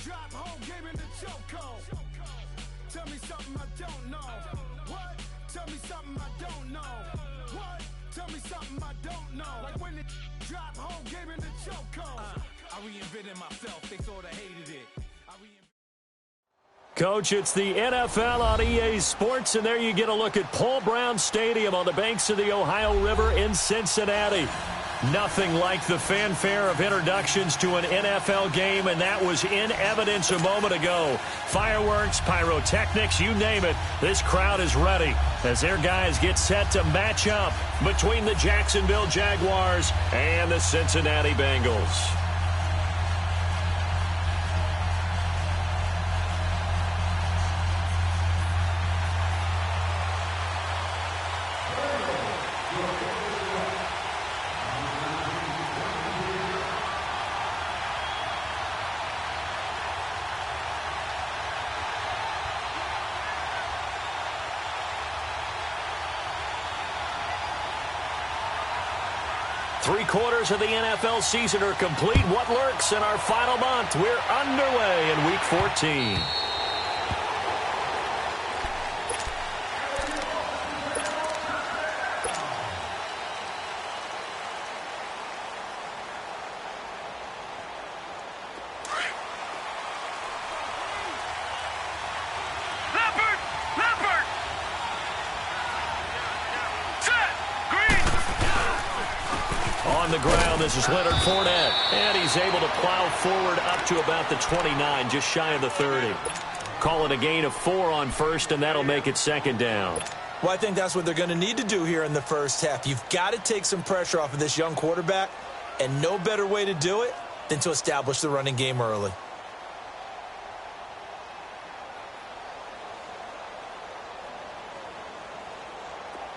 drop home, game in the chokehold. Tell me something I don't know. What? Tell me something I don't know. What? Tell me something I don't know. Like when it drop home, game in the chokehold. I reinvented myself. They sort of hated it. Coach, it's the NFL on EA Sports, and there you get a look at Paul Brown Stadium on the banks of the Ohio River in Cincinnati. Nothing like the fanfare of introductions to an NFL game, and that was in evidence a moment ago. Fireworks, pyrotechnics, you name it, this crowd is ready as their guys get set to match up between the Jacksonville Jaguars and the Cincinnati Bengals. Three-quarters of the NFL season are complete. What lurks in our final month? We're underway in Week 14. On the ground, this is Leonard Fournette, and he's able to plow forward up to about the 29, just shy of the 30. Call it a gain of 4 on first, and that'll make it second down. Well, I think that's what they're going to need to do here in the first half. You've got to take some pressure off of this young quarterback, and no better way to do it than to establish the running game early.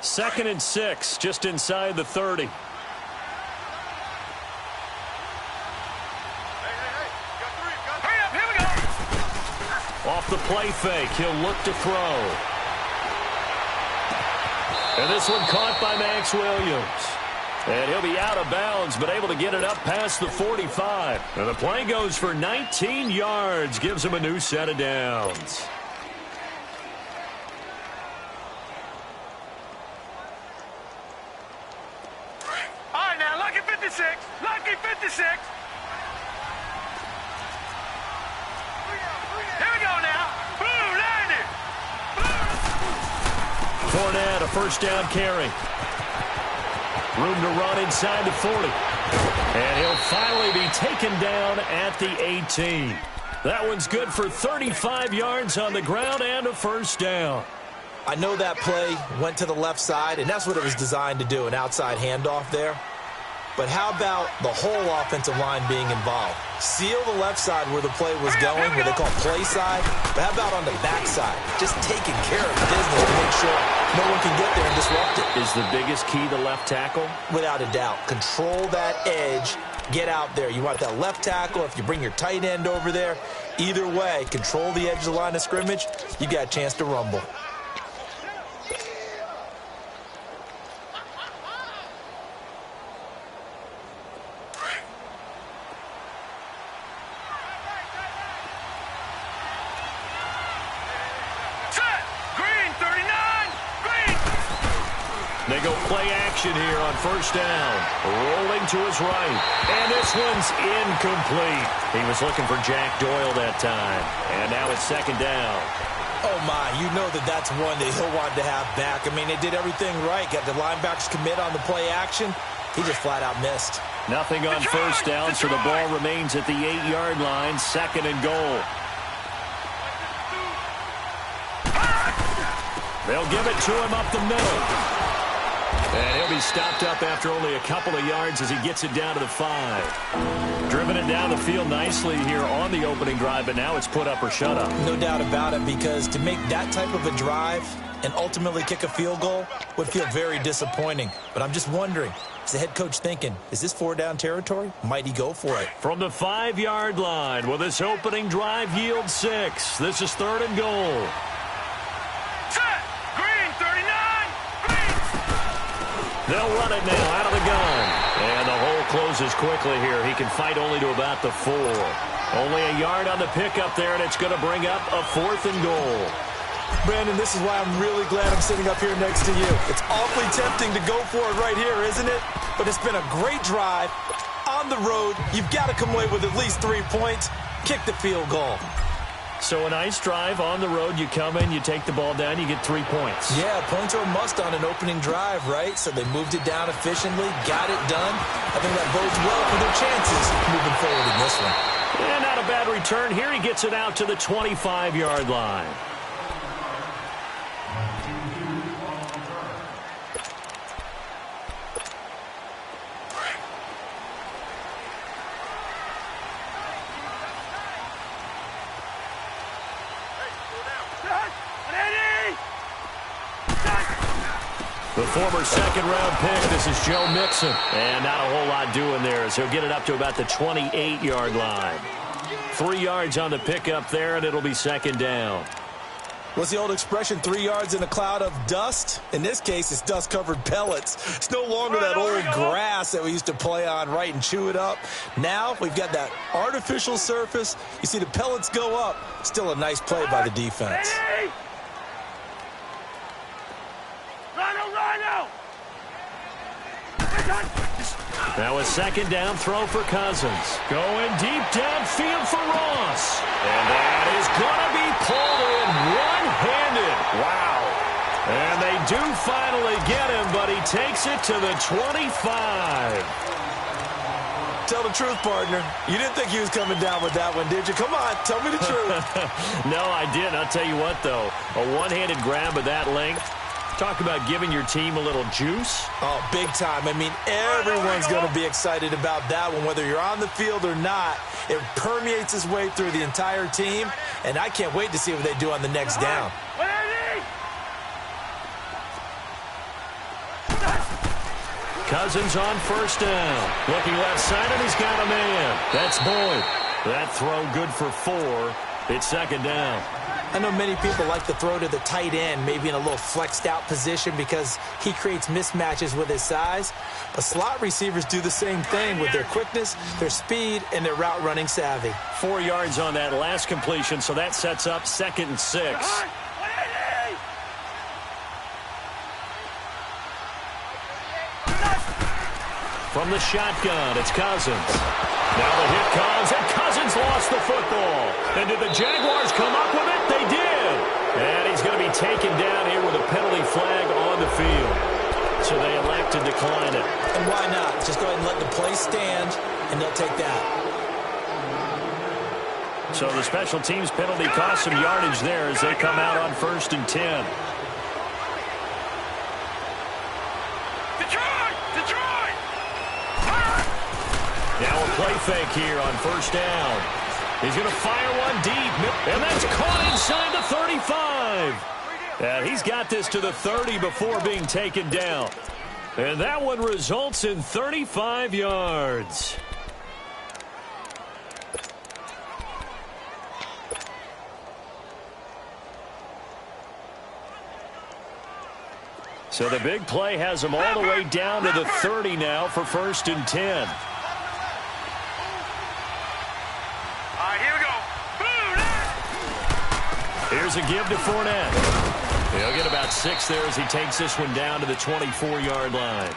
Second and 6, just inside the 30. Off the play fake, he'll look to throw. And this one caught by Max Williams. And he'll be out of bounds, but able to get it up past the 45. And the play goes for 19 yards, gives him a new set of downs. All right, now, lucky 56. Lucky 56. Fournette, a first down carry. Room to run inside the 40. And he'll finally be taken down at the 18. That one's good for 35 yards on the ground and a first down. I know that play went to the left side, and that's what it was designed to do, an outside handoff there. But how about the whole offensive line being involved? Seal the left side where the play was going, what they call play side. But how about on the back side? Just taking care of business to make sure no one can get there and disrupt it. Is the biggest key the left tackle? Without a doubt. Control that edge. Get out there. You want that left tackle. If you bring your tight end over there, either way, control the edge of the line of scrimmage, you got a chance to rumble. They go play action here on first down. Rolling to his right. And this one's incomplete. He was looking for Jack Doyle that time. And now it's second down. Oh, my. You know that's one that he'll want to have back. I mean, they did everything right. Got the linebackers commit on the play action. He just flat out missed. Nothing on first down, so the ball remains at the 8-yard line. Second and goal. They'll give it to him up the middle. And he'll be stopped up after only a couple of yards as he gets it down to the 5. Driven it down the field nicely here on the opening drive, but now it's put up or shut up. No doubt about it, because to make that type of a drive and ultimately kick a field goal would feel very disappointing. But I'm just wondering, is the head coach thinking, is this 4-down territory? Might he go for it? From the 5-yard line, will this opening drive yield 6? This is third and goal. They'll run it now out of the gun. And the hole closes quickly here. He can fight only to about the 4. Only a yard on the pickup there, and it's going to bring up a 4th and goal. Brandon, this is why I'm really glad I'm sitting up here next to you. It's awfully tempting to go for it right here, isn't it? But it's been a great drive. On the road, you've got to come away with at least 3 points. Kick the field goal. So a nice drive on the road. You come in, you take the ball down, you get 3 points. Yeah, points are a must on an opening drive, right? So they moved it down efficiently, got it done. I think that bodes well for their chances moving forward in this one. And not a bad return. Here he gets it out to the 25-yard line. The former second-round pick, this is Joe Mixon. And not a whole lot doing there as he'll get it up to about the 28-yard line. 3 yards on the pickup there, and it'll be second down. What's the old expression, 3 yards in a cloud of dust? In this case, it's dust-covered pellets. It's no longer that old grass that we used to play on, right, and chew it up. Now we've got that artificial surface. You see the pellets go up. Still a nice play by the defense. Now a second down throw for Cousins. Going deep downfield for Ross. And that is going to be pulled in one-handed. Wow. And they do finally get him, but he takes it to the 25. Tell the truth, partner. You didn't think he was coming down with that one, did you? Come on, tell me the truth. No, I didn't. I'll tell you what, though. A one-handed grab of that length. Talk about giving your team a little juice. Oh, big time. I mean, everyone's going to be excited about that one, whether you're on the field or not. It permeates its way through the entire team, and I can't wait to see what they do on the next down. Cousins on first down. Looking left side, and he's got a man. That's Boyd. That throw good for 4. It's second down. I know many people like to throw to the tight end, maybe in a little flexed out position because he creates mismatches with his size. But slot receivers do the same thing with their quickness, their speed, and their route running savvy. 4 yards on that last completion, so that sets up 2nd and 6. From the shotgun, it's Cousins. Now the hit comes, and Cousins lost the football. And did the Jaguars come up with it? They did. And he's going to be taken down here with a penalty flag on the field. So they elect to decline it. And why not? Just go ahead and let the play stand, and they'll take that. So the special teams penalty cost some yardage there as they come out on 1st and 10. Now a play fake here on 1st down. He's going to fire one deep, and that's caught inside the 35. And he's got this to the 30 before being taken down. And that one results in 35 yards. So the big play has him all the way down to the 30 now for 1st and 10. Here's a give to Fournette. He'll get about 6 there as he takes this one down to the 24-yard line.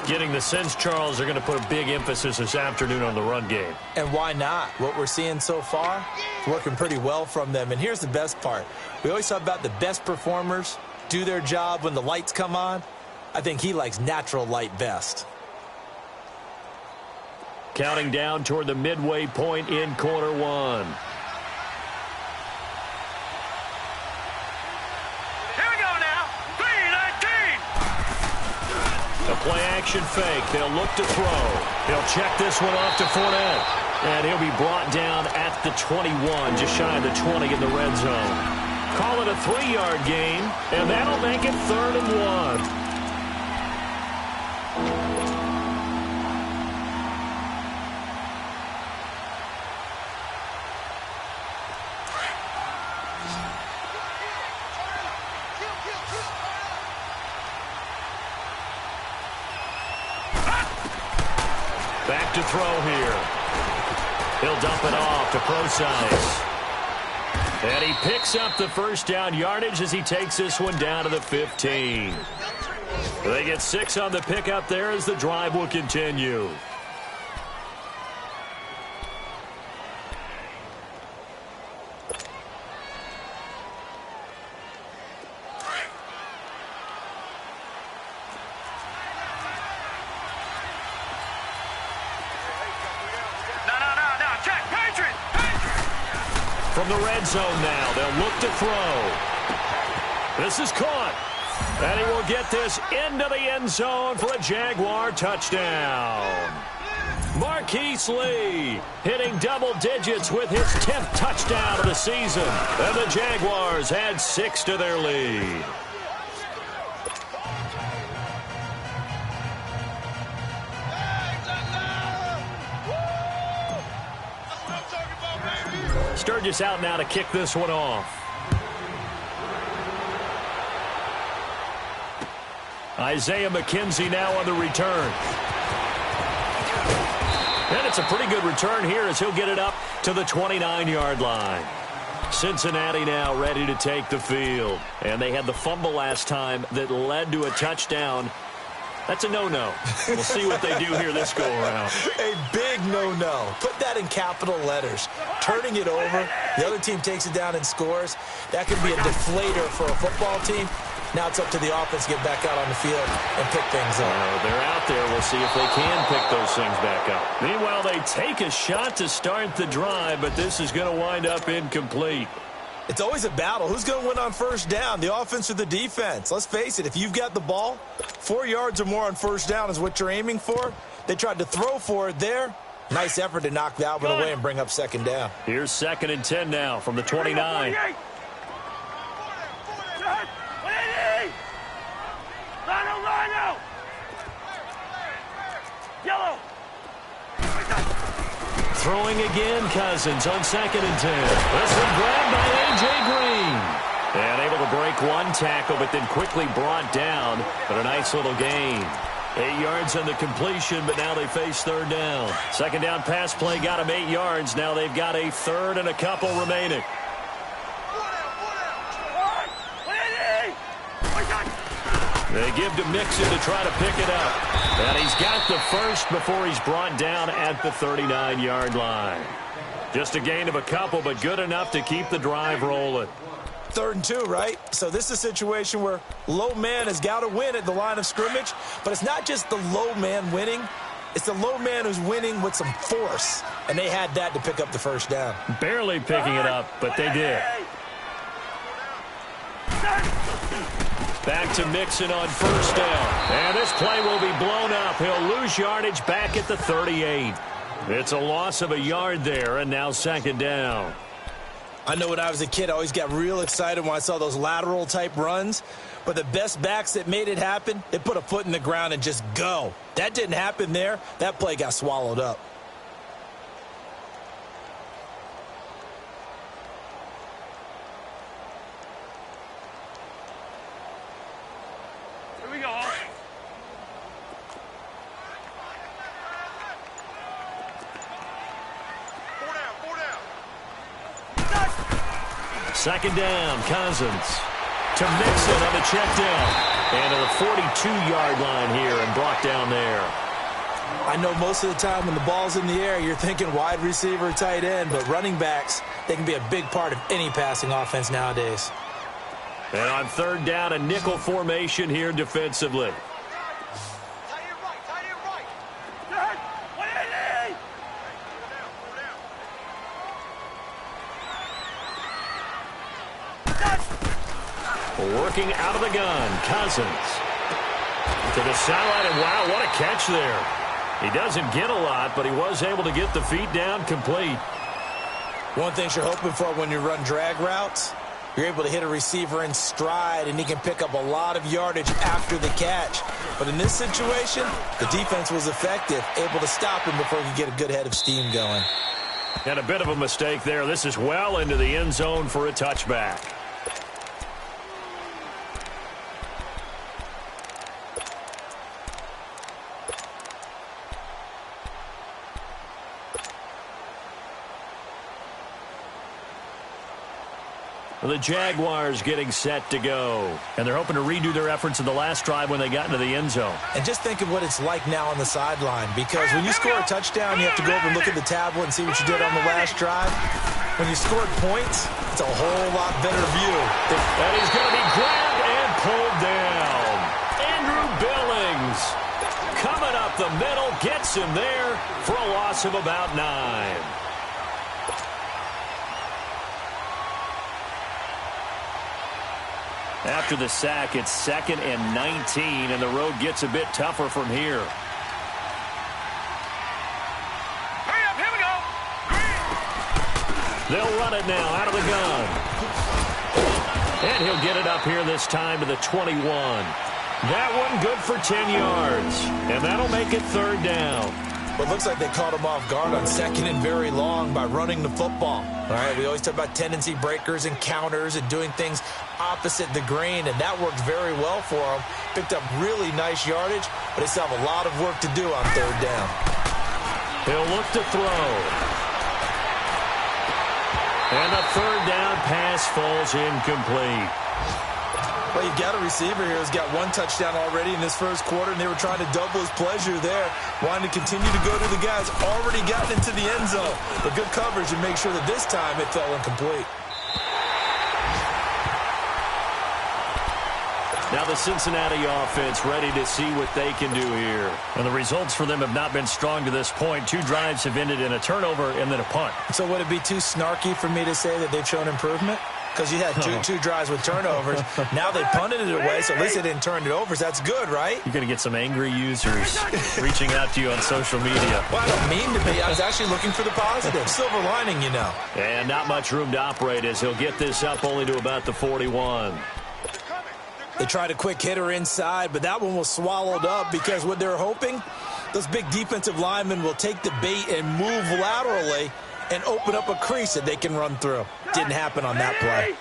Getting the sense, Charles, they're going to put a big emphasis this afternoon on the run game. And why not? What we're seeing so far is working pretty well from them. And here's the best part. We always talk about the best performers do their job when the lights come on. I think he likes natural light best. Counting down toward the midway point in quarter 1. A play-action fake. They'll look to throw. He'll check this one off to Fournette. And he'll be brought down at the 21, just shy of the 20 in the red zone. Call it a 3-yard gain, and that'll make it 3rd and 1. Back to throw here. He'll dump it off to Procise. And he picks up the first down yardage as he takes this one down to the 15. They get 6 on the pickup there as the drive will continue. From the red zone now, they'll look to throw. This is caught. And he will get this into the end zone for a Jaguar touchdown. Marquise Lee hitting double digits with his 10th touchdown of the season. And the Jaguars add 6 to their lead. Sturgis out now to kick this one off. Isaiah McKenzie now on the return. And it's a pretty good return here as he'll get it up to the 29-yard line. Cincinnati now ready to take the field. And they had the fumble last time that led to a touchdown. That's a no-no. We'll see what they do here this go-around. A big no-no. Put that in capital letters. Turning it over, the other team takes it down and scores. That could be a deflator for a football team. Now it's up to the offense to get back out on the field and pick things up. They're out there. We'll see if they can pick those things back up. Meanwhile, they take a shot to start the drive, but this is going to wind up incomplete. It's always a battle. Who's going to win on first down, the offense or the defense? Let's face it, if you've got the ball, 4 yards or more on first down is what you're aiming for. They tried to throw for it there. Nice effort to knock that one away and bring up second down. Here's 2nd and 10 now from the 29. Yellow. Throwing again, Cousins on 2nd and 10. This one grabbed by A.J. Green. And able to break one tackle, but then quickly brought down. But a nice little gain. 8 yards on the completion, but now they face third down. Second down pass play got them 8 yards. Now they've got a third and a couple remaining. They give to Mixon to try to pick it up. And he's got the first before he's brought down at the 39-yard line. Just a gain of a couple, but good enough to keep the drive rolling. 3rd and 2, right? So this is a situation where low man has got to win at the line of scrimmage. But it's not just the low man winning. It's the low man who's winning with some force. And they had that to pick up the first down. Barely picking it up, but they did. Back to Mixon on first down. And this play will be blown up. He'll lose yardage back at the 38. It's a loss of a yard there, and now second down. I know when I was a kid, I always got real excited when I saw those lateral-type runs. But the best backs that made it happen, they put a foot in the ground and just go. That didn't happen there. That play got swallowed up. Here we go. Second down, Cousins to Mixon on the check down. And to the 42-yard line here and brought down there. I know most of the time when the ball's in the air, you're thinking wide receiver, tight end, but running backs, they can be a big part of any passing offense nowadays. And on third down, a nickel formation here defensively. Working out of the gun, Cousins to the sideline, and wow, what a catch there. He doesn't get a lot, but he was able to get the feet down complete. One thing you're hoping for when you run drag routes, you're able to hit a receiver in stride, and he can pick up a lot of yardage after the catch. But in this situation, the defense was effective, able to stop him before he could get a good head of steam going. And a bit of a mistake there. This is well into the end zone for a touchback. The Jaguars getting set to go. And they're hoping to redo their efforts in the last drive when they got into the end zone. And just think of what it's like now on the sideline, because when you score a touchdown, you have to go over and look at the tablet and see what you did on the last drive. When you scored points, it's a whole lot better view. And he's going to be grabbed and pulled down. Andrew Billings coming up the middle, gets him there for a loss of about 9. After the sack, it's 2nd and 19, and the road gets a bit tougher from here. Hurry up, here we go. They'll run it now out of the gun. And he'll get it up here this time to the 21. That one good for 10 yards. And that'll make it 3rd down. Well, it looks like they caught him off guard on 2nd and very long by running the football. All right, we always talk about tendency breakers and counters and doing things opposite the grain, and that worked very well for him. Picked up really nice yardage, but they still have a lot of work to do on 3rd down. He'll look to throw. And the 3rd down pass falls incomplete. Well, you've got a receiver here who's got 1 touchdown already in this first quarter, and they were trying to double his pleasure there, wanting to continue to go to the guys already gotten into the end zone. But good coverage and make sure that this time it fell incomplete. Now the Cincinnati offense ready to see what they can do here. And the results for them have not been strong to this point. 2 drives have ended in a turnover and then a punt. So would it be too snarky for me to say that they've shown improvement? Because you had two drives with turnovers. Now they punted it away, so at least they didn't turn it over. So that's good, right? You're going to get some angry users reaching out to you on social media. Well, I don't mean to be. I was actually looking for the positive. Silver lining, you know. And not much room to operate as he'll get this up only to about the 41. They tried a quick hitter inside, but that one was swallowed up because what they're hoping, those big defensive linemen will take the bait and move laterally and open up a crease that they can run through. Didn't happen on that play.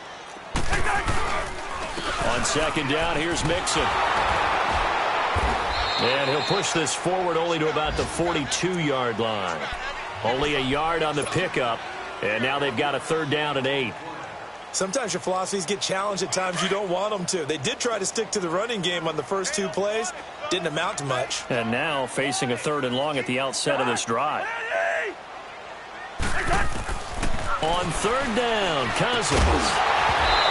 On 2nd down, here's Mixon. And he'll push this forward only to about the 42-yard line. Only a yard on the pickup, and now they've got a 3rd down and 8. Sometimes your philosophies get challenged at times you don't want them to. They did try to stick to the running game on the first 2 plays. Didn't amount to much. And now facing a 3rd and long at the outset of this drive. On 3rd down, Cousins.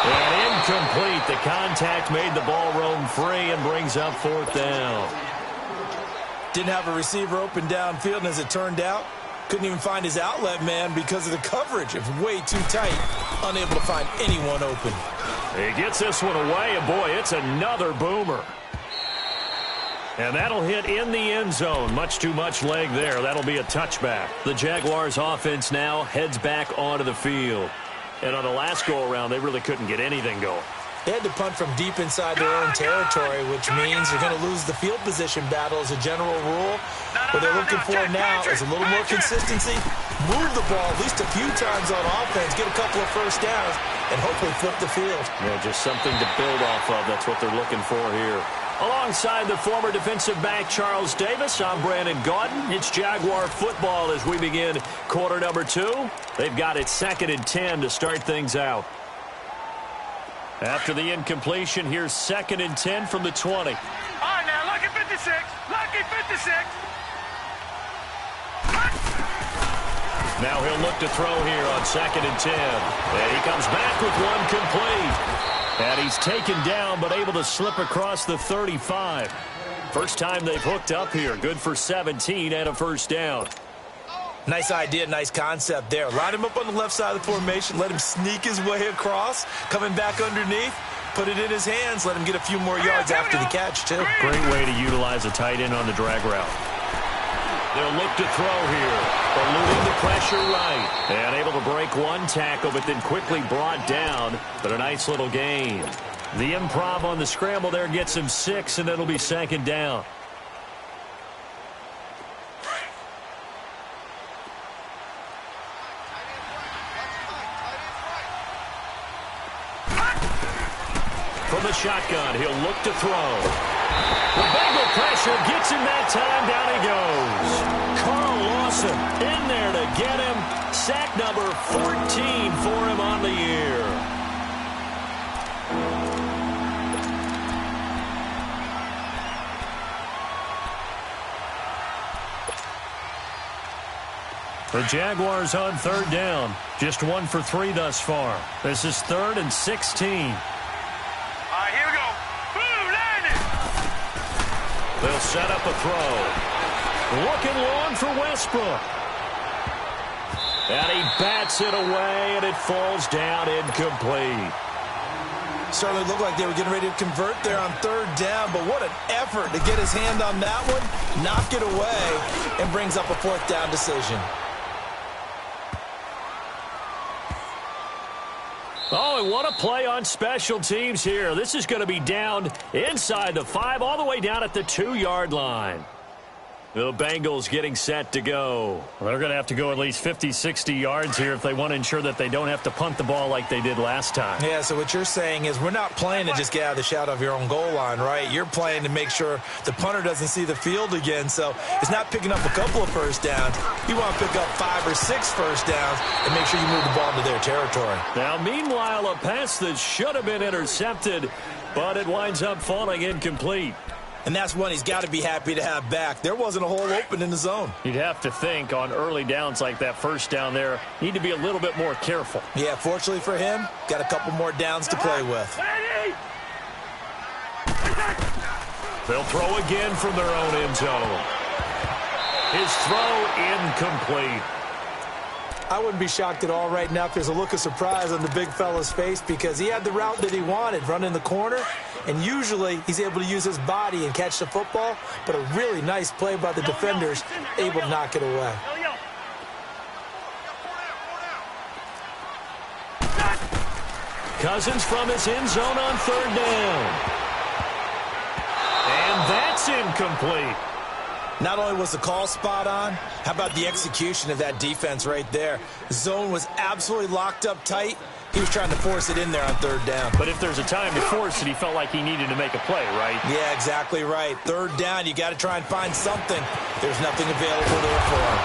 And incomplete. The contact made the ball roam free and brings up 4th down. Didn't have a receiver open downfield, and as it turned out, couldn't even find his outlet man because of the coverage. It was way too tight. Unable to find anyone open. He gets this one away, and boy, it's another boomer. And that'll hit in the end zone. Much too much leg there. That'll be a touchback. The Jaguars offense now heads back onto the field. And on the last go-around, they really couldn't get anything going. They had to punt from deep inside their own territory, which means they're going to lose the field position battle as a general rule. What they're looking for now is a little more consistency, move the ball at least a few times on offense, get a couple of first downs, and hopefully flip the field. Yeah, just something to build off of. That's what they're looking for here. Alongside the former defensive back Charles Davis, I'm Brandon Gaudin. It's Jaguar football as we begin quarter number 2. They've got it 2nd and 10 to start things out. After the incompletion, here's 2nd and 10 from the 20. All right, now, lucky 56. Lucky 56. Now he'll look to throw here on 2nd and 10. And he comes back with one complete. And he's taken down, but able to slip across the 35. First time they've hooked up here. Good for 17 and a first down. Nice idea, nice concept there. Line him up on the left side of the formation, let him sneak his way across, coming back underneath, put it in his hands, let him get a few more yards after the catch, too. Great way to utilize a tight end on the drag route. They'll look to throw here, eluding the pressure right, and able to break one tackle, but then quickly brought down, but a nice little gain. The improv on the scramble there gets him 6, and it'll be 2nd down. From the shotgun, he'll look to throw. The Bengal pressure gets him that time. Down he goes. Carl Lawson in there to get him. Sack number 14 for him on the year. The Jaguars on third down. Just 1 for 3 thus far. This is 3rd and 16. All right, here we go. Boom, landed. They'll set up a throw. Looking long for Westbrook. And he bats it away, and it falls down incomplete. Certainly looked like they were getting ready to convert there on third down, but what an effort to get his hand on that one, knock it away, and brings up a 4th down decision. Oh, and what a play on special teams here. This is going to be down inside the 5, all the way down at the 2-yard line. The Bengals getting set to go. They're going to have to go at least 50, 60 yards here if they want to ensure that they don't have to punt the ball like they did last time. Yeah, so what you're saying is we're not playing to just get out of the shadow of your own goal line, right? You're playing to make sure the punter doesn't see the field again. So it's not picking up a couple of first downs. You want to pick up 5 or 6 first downs and make sure you move the ball into their territory. Now, meanwhile, a pass that should have been intercepted, but it winds up falling incomplete. And that's one he's got to be happy to have back. There wasn't a hole open in the zone. You'd have to think on early downs like that first down there, need to be a little bit more careful. Yeah, fortunately for him, got a couple more downs to play with. They'll throw again from their own end zone. His throw incomplete. I wouldn't be shocked at all right now if there's a look of surprise on the big fella's face because he had the route that he wanted, running the corner, and usually he's able to use his body and catch the football, but a really nice play by the defenders, able to knock it away. Cousins from his end zone on third down. And that's incomplete. Not only was the call spot on, how about the execution of that defense right there? The zone was absolutely locked up tight. He was trying to force it in there on third down. But if there's a time to force it, he felt like he needed to make a play, right? Yeah, exactly right. Third down, you got to try and find something. There's nothing available there for him.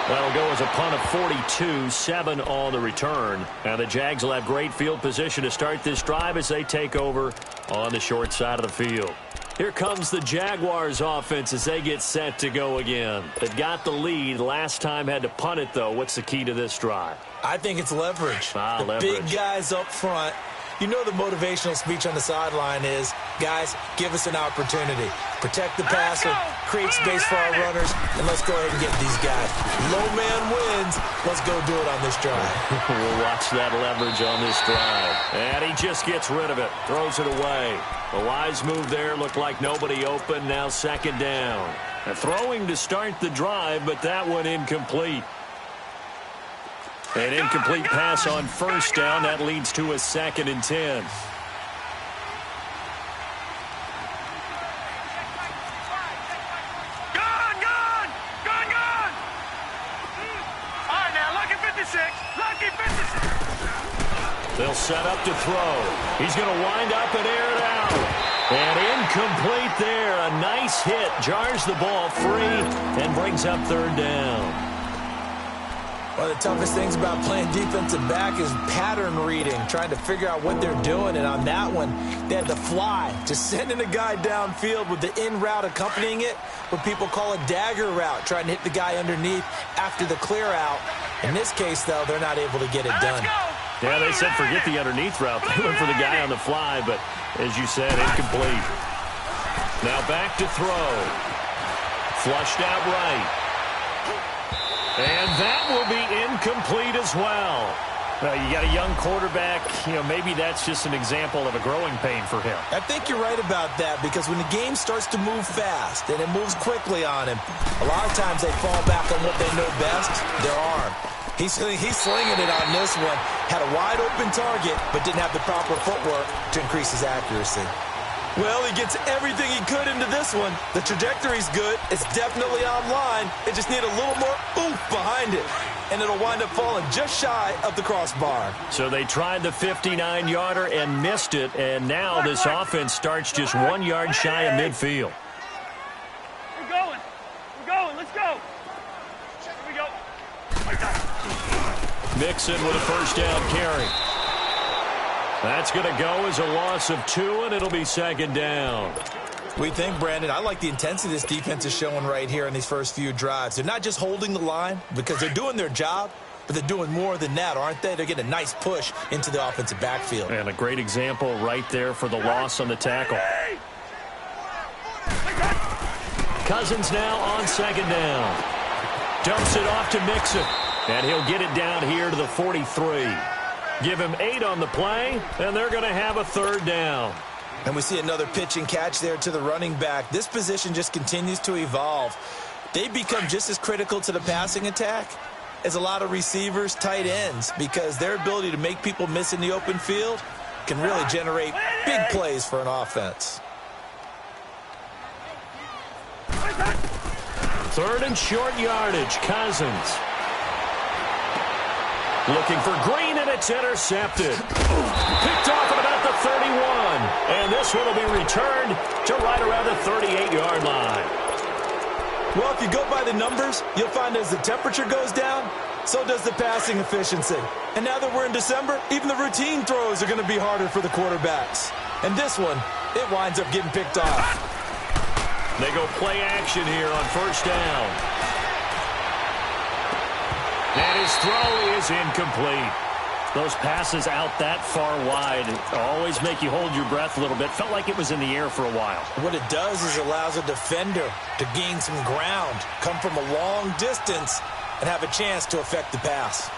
That'll go as a punt of 42, 7 on the return. Now the Jags will have great field position to start this drive as they take over on the short side of the field. Here comes the Jaguars offense as they get set to go again. They've got the lead. Last time had to punt it, though. What's the key to this drive? I think it's leverage. The leverage. Big guys up front. You know the motivational speech on the sideline is, guys, give us an opportunity. Protect the passer, create space for our runners, and let's go ahead and get these guys. Low man wins. Let's go do it on this drive. We'll watch that leverage on this drive. And he just gets rid of it, throws it away. A wise move there. Looked like nobody open. Now second down. And throwing to start the drive, but that one incomplete. An incomplete pass on first down. That leads to a 2nd and 10. Gone! All right, now, lucky 56. Lucky 56. They'll set up to throw. He's going to wind up and air it out. And incomplete there. A nice hit. Jars the ball free and brings up third down. One of the toughest things about playing defensive back is pattern reading, trying to figure out what they're doing. And on that one, they had to fly, just sending a guy downfield with the in route accompanying it, what people call a dagger route, trying to hit the guy underneath after the clear out. In this case, though, they're not able to get it done. Yeah, they said forget the underneath route. They went for the guy on the fly, but as you said, incomplete. Now back to throw. Flushed out right. And that will be incomplete as well. You got a young quarterback. Maybe that's just an example of a growing pain for him. I think you're right about that because when the game starts to move fast and it moves quickly on him, a lot of times they fall back on what they know best, their arm. He's slinging it on this one. Had a wide open target, but didn't have the proper footwork to increase his accuracy. Well, he gets everything he could into this one. The trajectory's good. It's definitely online. It just need a little more oomph behind it. And it'll wind up falling just shy of the crossbar. So they tried the 59-yarder and missed it. And now this offense starts just 1 yard shy of midfield. We're going. Let's go. Here we go. Mixon with a first down carry. That's going to go as a loss of 2, and it'll be second down. We think, Brandon, I like the intensity this defense is showing right here in these first few drives. They're not just holding the line because they're doing their job, but they're doing more than that, aren't they? They're getting a nice push into the offensive backfield. And a great example right there for the loss on the tackle. Cousins now on second down. Dumps it off to Mixon, and he'll get it down here to the 43. Give him 8 on the play, and they're going to have a third down. And we see another pitch and catch there to the running back. This position just continues to evolve. They become just as critical to the passing attack as a lot of receivers, tight ends, because their ability to make people miss in the open field can really generate big plays for an offense. Third and short yardage, Cousins. Looking for Green, and it's intercepted. Picked off at about the 31. And this one will be returned to right around the 38-yard line. Well, if you go by the numbers, you'll find as the temperature goes down, so does the passing efficiency. And now that we're in December, even the routine throws are going to be harder for the quarterbacks. And this one, it winds up getting picked off. They go play action here on first down. And his throw is incomplete. Those passes out that far wide always make you hold your breath a little bit. Felt like it was in the air for a while. What it does is allows a defender to gain some ground, come from a long distance, and have a chance to affect the pass.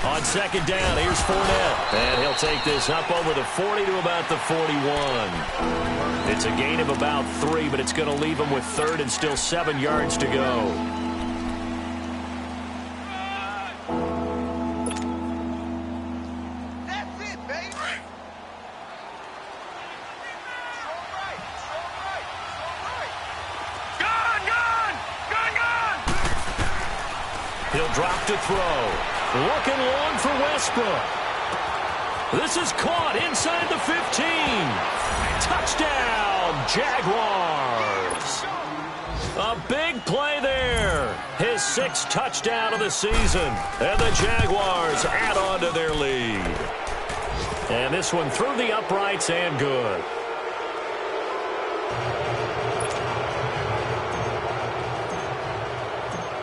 On second down, here's Fournette. And he'll take this up over the 40 to about the 41. It's a gain of about 3, but it's going to leave him with third and still 7 yards to go. Drop to throw. Looking long for Westbrook. This is caught inside the 15. Touchdown, Jaguars. A big play there. His 6th touchdown of the season. And the Jaguars add on to their lead. And this one through the uprights and good.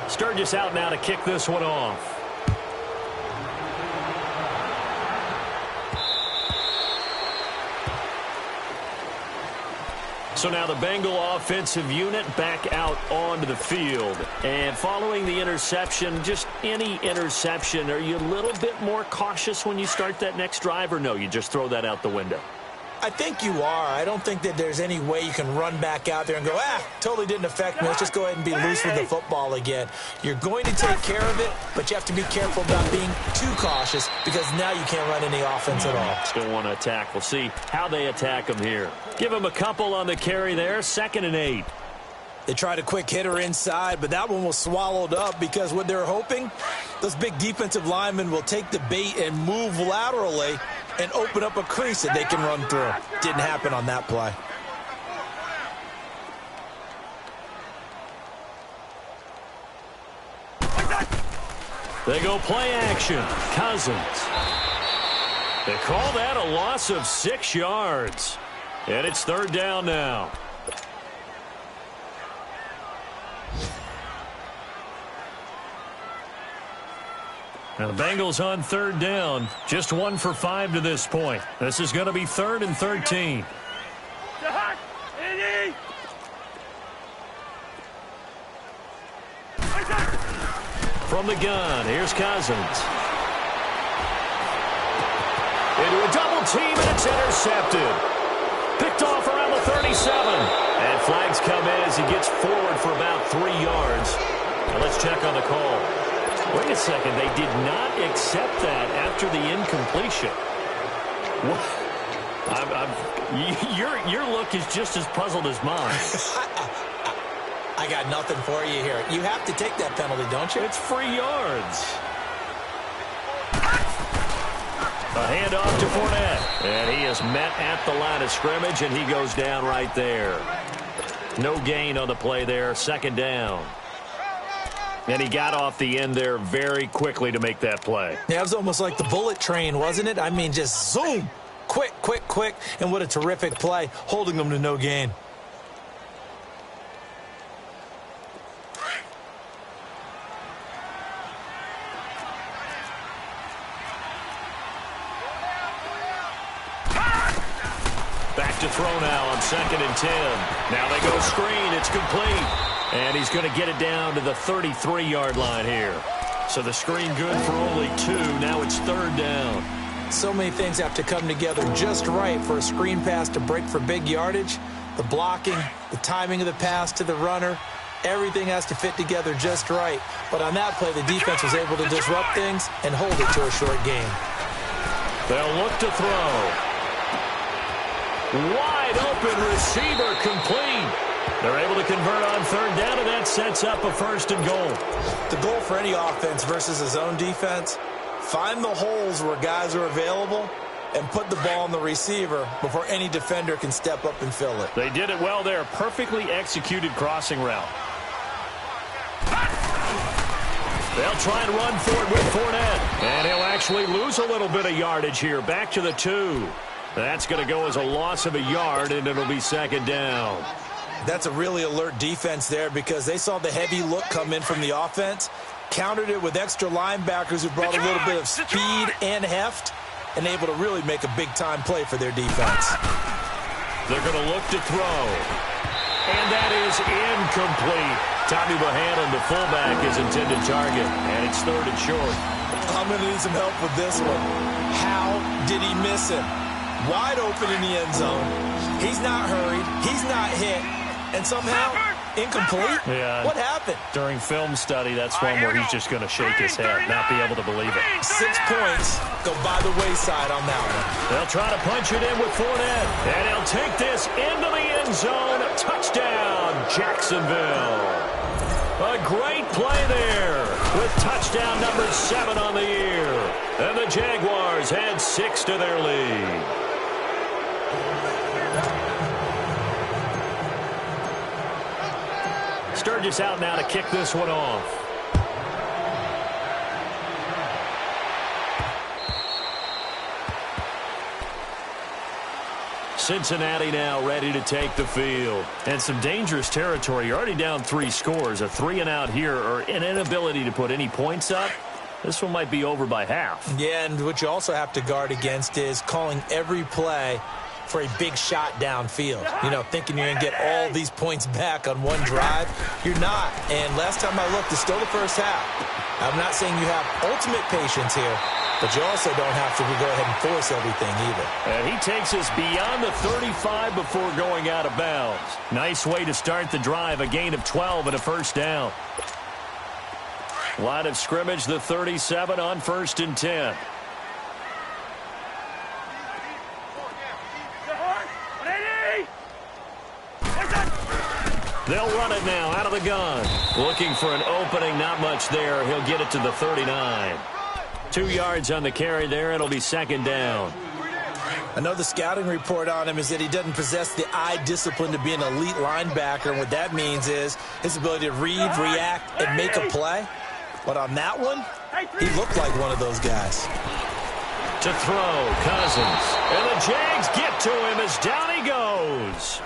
Sturgis out now to kick this one off. So now the Bengal offensive unit back out onto the field. And following the interception, just any interception, are you a little bit more cautious when you start that next drive, or no, you just throw that out the window? I think you are. I don't think that there's any way you can run back out there and go, totally didn't affect me. Let's just go ahead and be loose with the football again. You're going to take care of it, but you have to be careful about being too cautious because now you can't run any offense at all. Still want to attack. We'll see how they attack them here. Give them a couple on the carry there. 2nd and 8. They tried a quick hitter inside, but that one was swallowed up because what they're hoping, those big defensive linemen will take the bait and move laterally and open up a crease that they can run through. Didn't happen on that play. They go play action. Cousins. They call that a loss of 6 yards. And it's 3rd down now. Now the Bengals on 3rd down. Just 1 for 5 to this point. This is going to be 3rd and 13. From the gun, here's Cousins. Into a double team, and it's intercepted. Picked off around the 37. And flags come in as he gets forward for about 3 yards. Now let's check on the call. Wait a second, they did not accept that after the incompletion. What? Your look is just as puzzled as mine. I got nothing for you here. You have to take that penalty, don't you? It's free yards. A handoff to Fournette. And he is met at the line of scrimmage, and he goes down right there. No gain on the play there. 2nd down. And he got off the end there very quickly to make that play. Yeah, it was almost like the bullet train, wasn't it? I mean, just zoom. quick, and what a terrific play, holding them to no gain. Back to throw now on 2nd and 10. Now they go screen. It's complete. And he's going to get it down to the 33-yard line here. So the screen good for only 2. Now it's 3rd down. So many things have to come together just right for a screen pass to break for big yardage. The blocking, the timing of the pass to the runner, everything has to fit together just right. But on that play, the defense was able to disrupt things and hold it to a short gain. They'll look to throw. Wide open receiver complete. They're able to convert on 3rd down, and that sets up a 1st and goal. The goal for any offense versus a zone defense, find the holes where guys are available and put the ball on the receiver before any defender can step up and fill it. They did it well there. Perfectly executed crossing route. They'll try and run for it with Fournette. And he'll actually lose a little bit of yardage here. Back to the 2. That's going to go as a loss of a yard, and it'll be 2nd down. That's a really alert defense there because they saw the heavy look come in from the offense, countered it with extra linebackers who brought a little bit of speed and heft, and able to really make a big-time play for their defense. They're going to look to throw. And that is incomplete. Tommy Bohannon, the fullback, is intended target, and it's 3rd and short. I'm going to need some help with this one. How did he miss him? Wide open in the end zone. He's not hurried. He's not hit. And somehow, incomplete? Yeah. What happened? During film study, that's one where he's just going to shake his head, not be able to believe it. 6 points go by the wayside on that one. They'll try to punch it in with Fournette. And he'll take this into the end zone. Touchdown, Jacksonville. A great play there with touchdown number 7 on the year. And the Jaguars add 6 to their lead. Sturgis out now to kick this one off. Cincinnati now ready to take the field. And some dangerous territory. You're already down 3 scores. A 3-and-out here or an inability to put any points up. This one might be over by half. Yeah, and what you also have to guard against is calling every play for a big shot downfield. You know, thinking you're going to get all these points back on one drive. You're not. And last time I looked, it's still the first half. I'm not saying you have ultimate patience here, but you also don't have to go ahead and force everything either. And he takes us beyond the 35 before going out of bounds. Nice way to start the drive. A gain of 12 and a 1st down. Line of scrimmage, the 37 on 1st and 10. They'll run it now out of the gun. Looking for an opening, not much there. He'll get it to the 39. 2 yards on the carry there. It'll be 2nd down. I know the scouting report on him is that he doesn't possess the eye discipline to be an elite linebacker. And what that means is his ability to read, react, and make a play. But on that one, he looked like one of those guys. To throw, Cousins. And the Jags get to him as down he goes.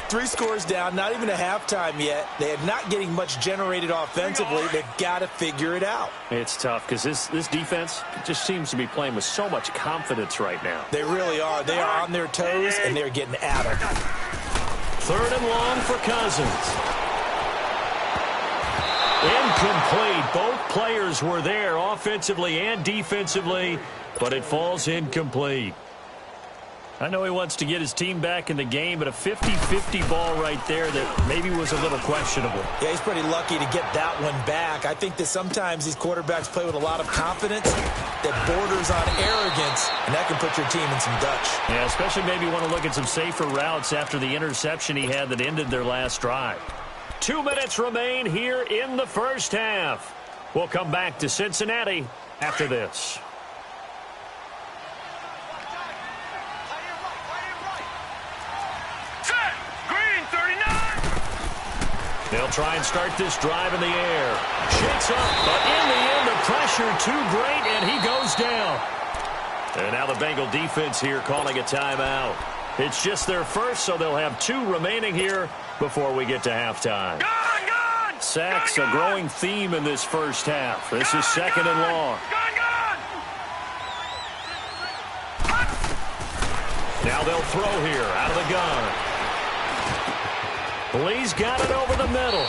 3 scores down, not even a halftime yet. They are not getting much generated offensively. They've got to figure it out. It's tough because this defense just seems to be playing with so much confidence right now. They really are. They are on their toes, and they're getting at them. 3rd and long for Cousins. Incomplete. Both players were there offensively and defensively, but it falls incomplete. I know he wants to get his team back in the game, but a 50-50 ball right there that maybe was a little questionable. Yeah, he's pretty lucky to get that one back. I think that sometimes these quarterbacks play with a lot of confidence that borders on arrogance, and that can put your team in some Dutch. Yeah, especially maybe want to look at some safer routes after the interception he had that ended their last drive. 2 minutes remain here in the 1st half. We'll come back to Cincinnati after this. They'll try and start this drive in the air. Shakes up, but in the end, the pressure too great, and he goes down. And now the Bengal defense here calling a timeout. It's just their first, so they'll have 2 remaining here before we get to halftime. Sacks a growing theme in this first half. This is 2nd and long. Now they'll throw here out of the gun. Lee's got it over the middle.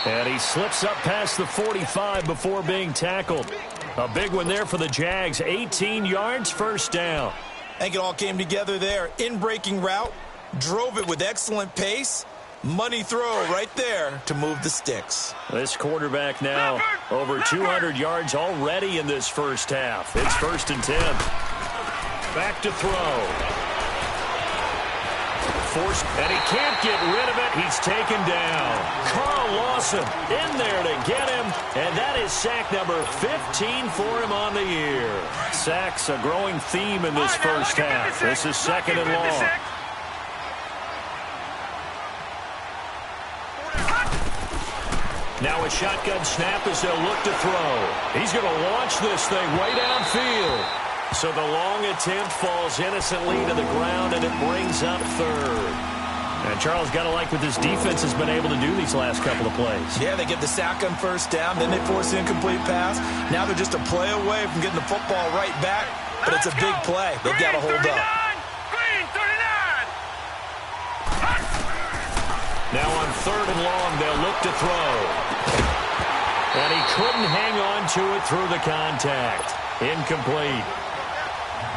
And he slips up past the 45 before being tackled. A big one there for the Jags. 18 yards, first down. I think it all came together there. In-breaking route, drove it with excellent pace. Money throw right there to move the sticks. This quarterback now over 200 yards already in this first half. It's 1st and 10. Back to throw. Forced, and he can't get rid of it. He's taken down. Carl Lawson in there to get him, and that is sack number 15 for him on the year. Sacks a growing theme in this first half. This is 2nd and long. Now a shotgun snap as they'll look to throw. He's going to launch this thing way downfield. So the long attempt falls innocently to the ground, and it brings up 3rd. And Charles, got to like what this defense has been able to do these last couple of plays. Yeah, they get the sack on first down, then they force an incomplete pass. Now they're just a play away from getting the football right back, but it's a big play. They've got to hold up. Now on 3rd and long, they'll look to throw. And he couldn't hang on to it through the contact. Incomplete.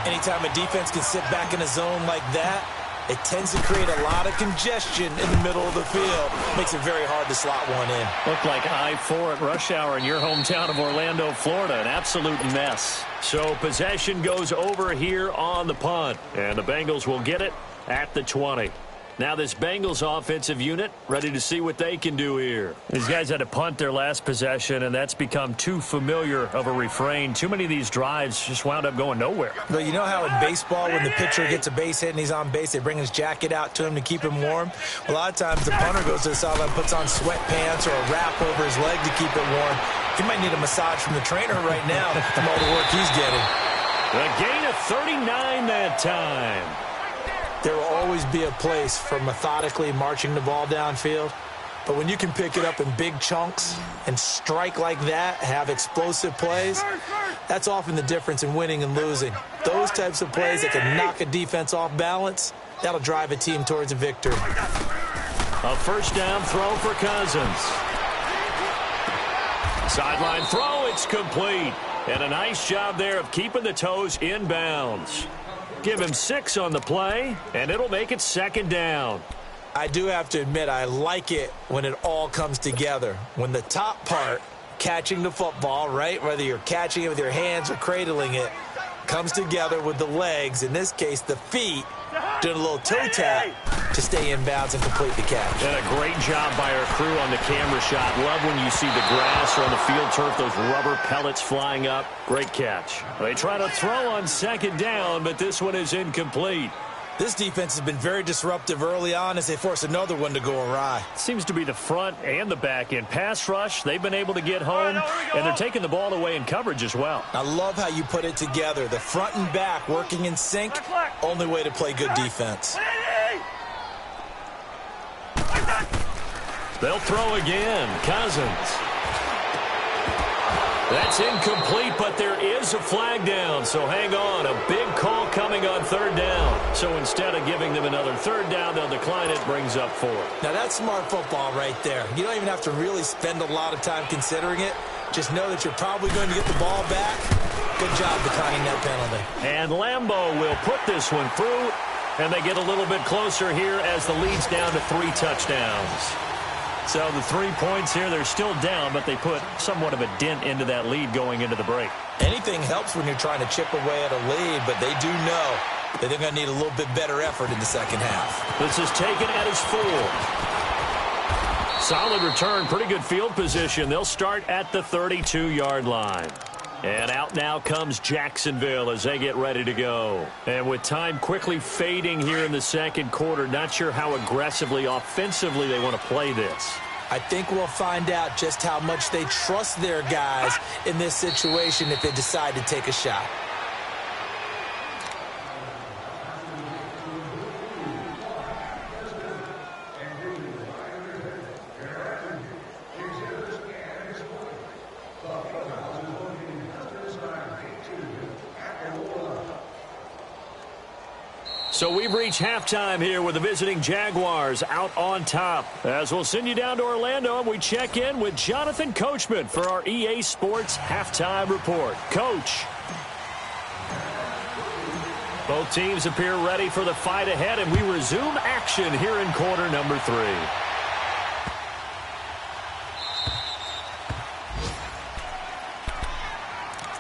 Anytime a defense can sit back in a zone like that, it tends to create a lot of congestion in the middle of the field. Makes it very hard to slot one in. Looked like I-4 at rush hour in your hometown of Orlando, Florida. An absolute mess. So possession goes over here on the punt. And the Bengals will get it at the 20. Now this Bengals offensive unit ready to see what they can do here. These guys had to punt their last possession, and that's become too familiar of a refrain. Too many of these drives just wound up going nowhere. But you know how in baseball, when the pitcher gets a base hit and he's on base, they bring his jacket out to him to keep him warm? A lot of times the punter goes to the sideline, puts on sweatpants or a wrap over his leg to keep it warm. He might need a massage from the trainer right now from all the work he's getting. A gain of 39 that time. There will always be a place for methodically marching the ball downfield. But when you can pick it up in big chunks and strike like that, have explosive plays, that's often the difference in winning and losing. Those types of plays that can knock a defense off balance, that'll drive a team towards a victory. A first down throw for Cousins. Sideline throw, it's complete. And a nice job there of keeping the toes in bounds. Give him 6 on the play, and it'll make it 2nd down. I do have to admit, I like it when it all comes together. When the top part, catching the football, right, whether you're catching it with your hands or cradling it, comes together with the legs, in this case the feet, doing a little toe tap to stay in bounds and complete the catch. And a great job by our crew on the camera shot. Love when you see the grass or on the field turf, those rubber pellets flying up. Great catch. They try to throw on 2nd down, but this one is incomplete. This defense has been very disruptive early on as they force another one to go awry. Seems to be the front and the back end. Pass rush, they've been able to get home, and they're taking the ball away in coverage as well. I love how you put it together. The front and back working in sync, only way to play good defense. They'll throw again. Cousins. That's incomplete, but there is a flag down, so hang on. A big call coming on 3rd down. So instead of giving them another 3rd down, they'll decline it, brings up 4. Now that's smart football right there. You don't even have to really spend a lot of time considering it. Just know that you're probably going to get the ball back. Good job declining that penalty. And Lambeau will put this one through, and they get a little bit closer here as the lead's down to 3 touchdowns. So the 3 points here, they're still down, but they put somewhat of a dent into that lead going into the break. Anything helps when you're trying to chip away at a lead, but they do know that they're going to need a little bit better effort in the second half. This is taken at his 4. Solid return, pretty good field position. They'll start at the 32-yard line. And out now comes Jacksonville as they get ready to go. And with time quickly fading here in the second quarter, not sure how aggressively, offensively they want to play this. I think we'll find out just how much they trust their guys in this situation if they decide to take a shot. So we've reached halftime here with the visiting Jaguars out on top. As we'll send you down to Orlando, and we check in with Jonathan Coachman for our EA Sports Halftime Report. Coach. Both teams appear ready for the fight ahead, and we resume action here in quarter number 3.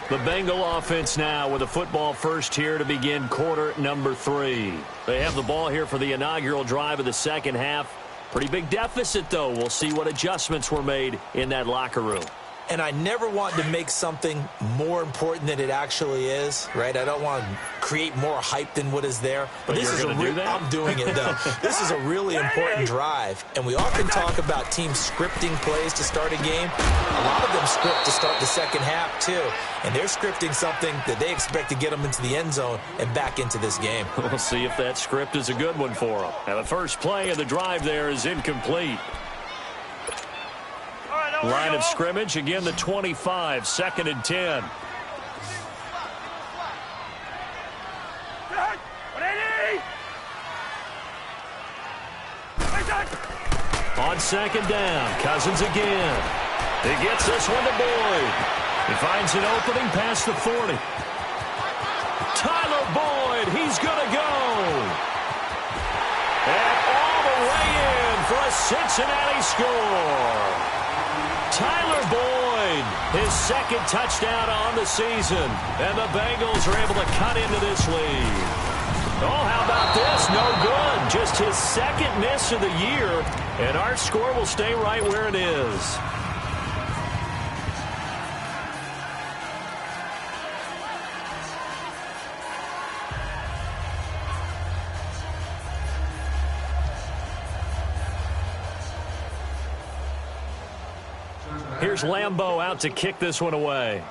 The Bengal offense now with a football first here to begin quarter number 3. They have the ball here for the inaugural drive of the second half. Pretty big deficit, though. We'll see what adjustments were made in that locker room. And I never want to make something more important than it actually is, right? I don't want to create more hype than what is there. But this is I'm doing it, though. This is a really important drive. And we often talk about teams scripting plays to start a game. A lot of them script to start the second half, too. And they're scripting something that they expect to get them into the end zone and back into this game. We'll see if that script is a good one for them. Now, the first play of the drive there is incomplete. Line of scrimmage, again the 25, 2nd and 10. On 2nd down, Cousins again. He gets this one to Boyd. He finds an opening past the 40. Tyler Boyd, he's going to go. And all the way in for a Cincinnati score. Tyler Boyd, his 2nd touchdown on the season. And the Bengals are able to cut into this lead. Oh, how about this? No good. Just his 2nd miss of the year. And our score will stay right where it is. Here's Lambeau out to kick this one away.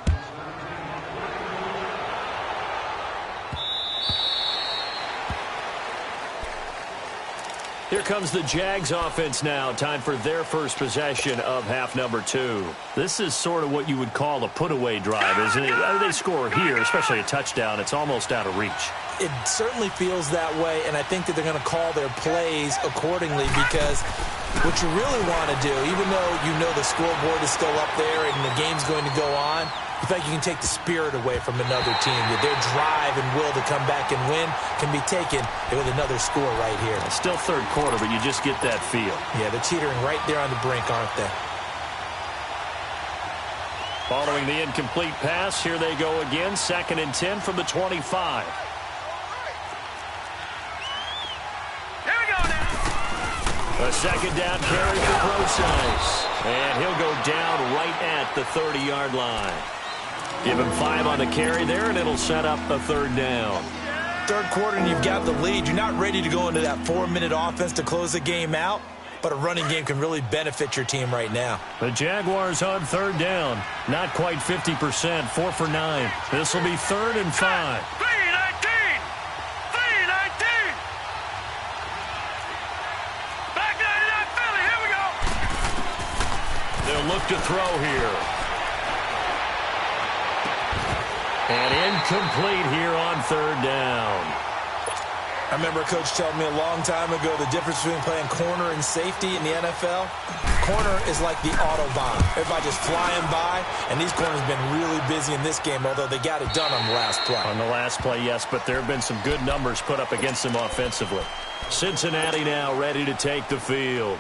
Here comes the Jags offense now. Time for their first possession of half number 2. This is sort of what you would call a put-away drive, isn't it? They score here, especially a touchdown. It's almost out of reach. It certainly feels that way, and I think that they're going to call their plays accordingly because what you really want to do, even though you know the scoreboard is still up there and the game's going to go on, you feel like you can take the spirit away from another team. That their drive and will to come back and win can be taken with another score right here. It's still third quarter, but you just get that feel. Yeah, they're teetering right there on the brink, aren't they? Following the incomplete pass, here they go again. 2nd and 10 from the 25. A 2nd down carry for Brosize. And he'll go down right at the 30-yard line. Give him 5 on the carry there, and it'll set up a 3rd down. Third quarter, and you've got the lead. You're not ready to go into that 4-minute offense to close the game out, but a running game can really benefit your team right now. The Jaguars on 3rd down. Not quite 50%, 4 for 9. This will be 3rd and 5. Look to throw here. And incomplete here on 3rd down. I remember a coach telling me a long time ago the difference between playing corner and safety in the NFL. Corner is like the Autobahn. Everybody just flying by, and these corners have been really busy in this game, although they got it done on the last play. On the last play, yes, but there have been some good numbers put up against them offensively. Cincinnati now ready to take the field.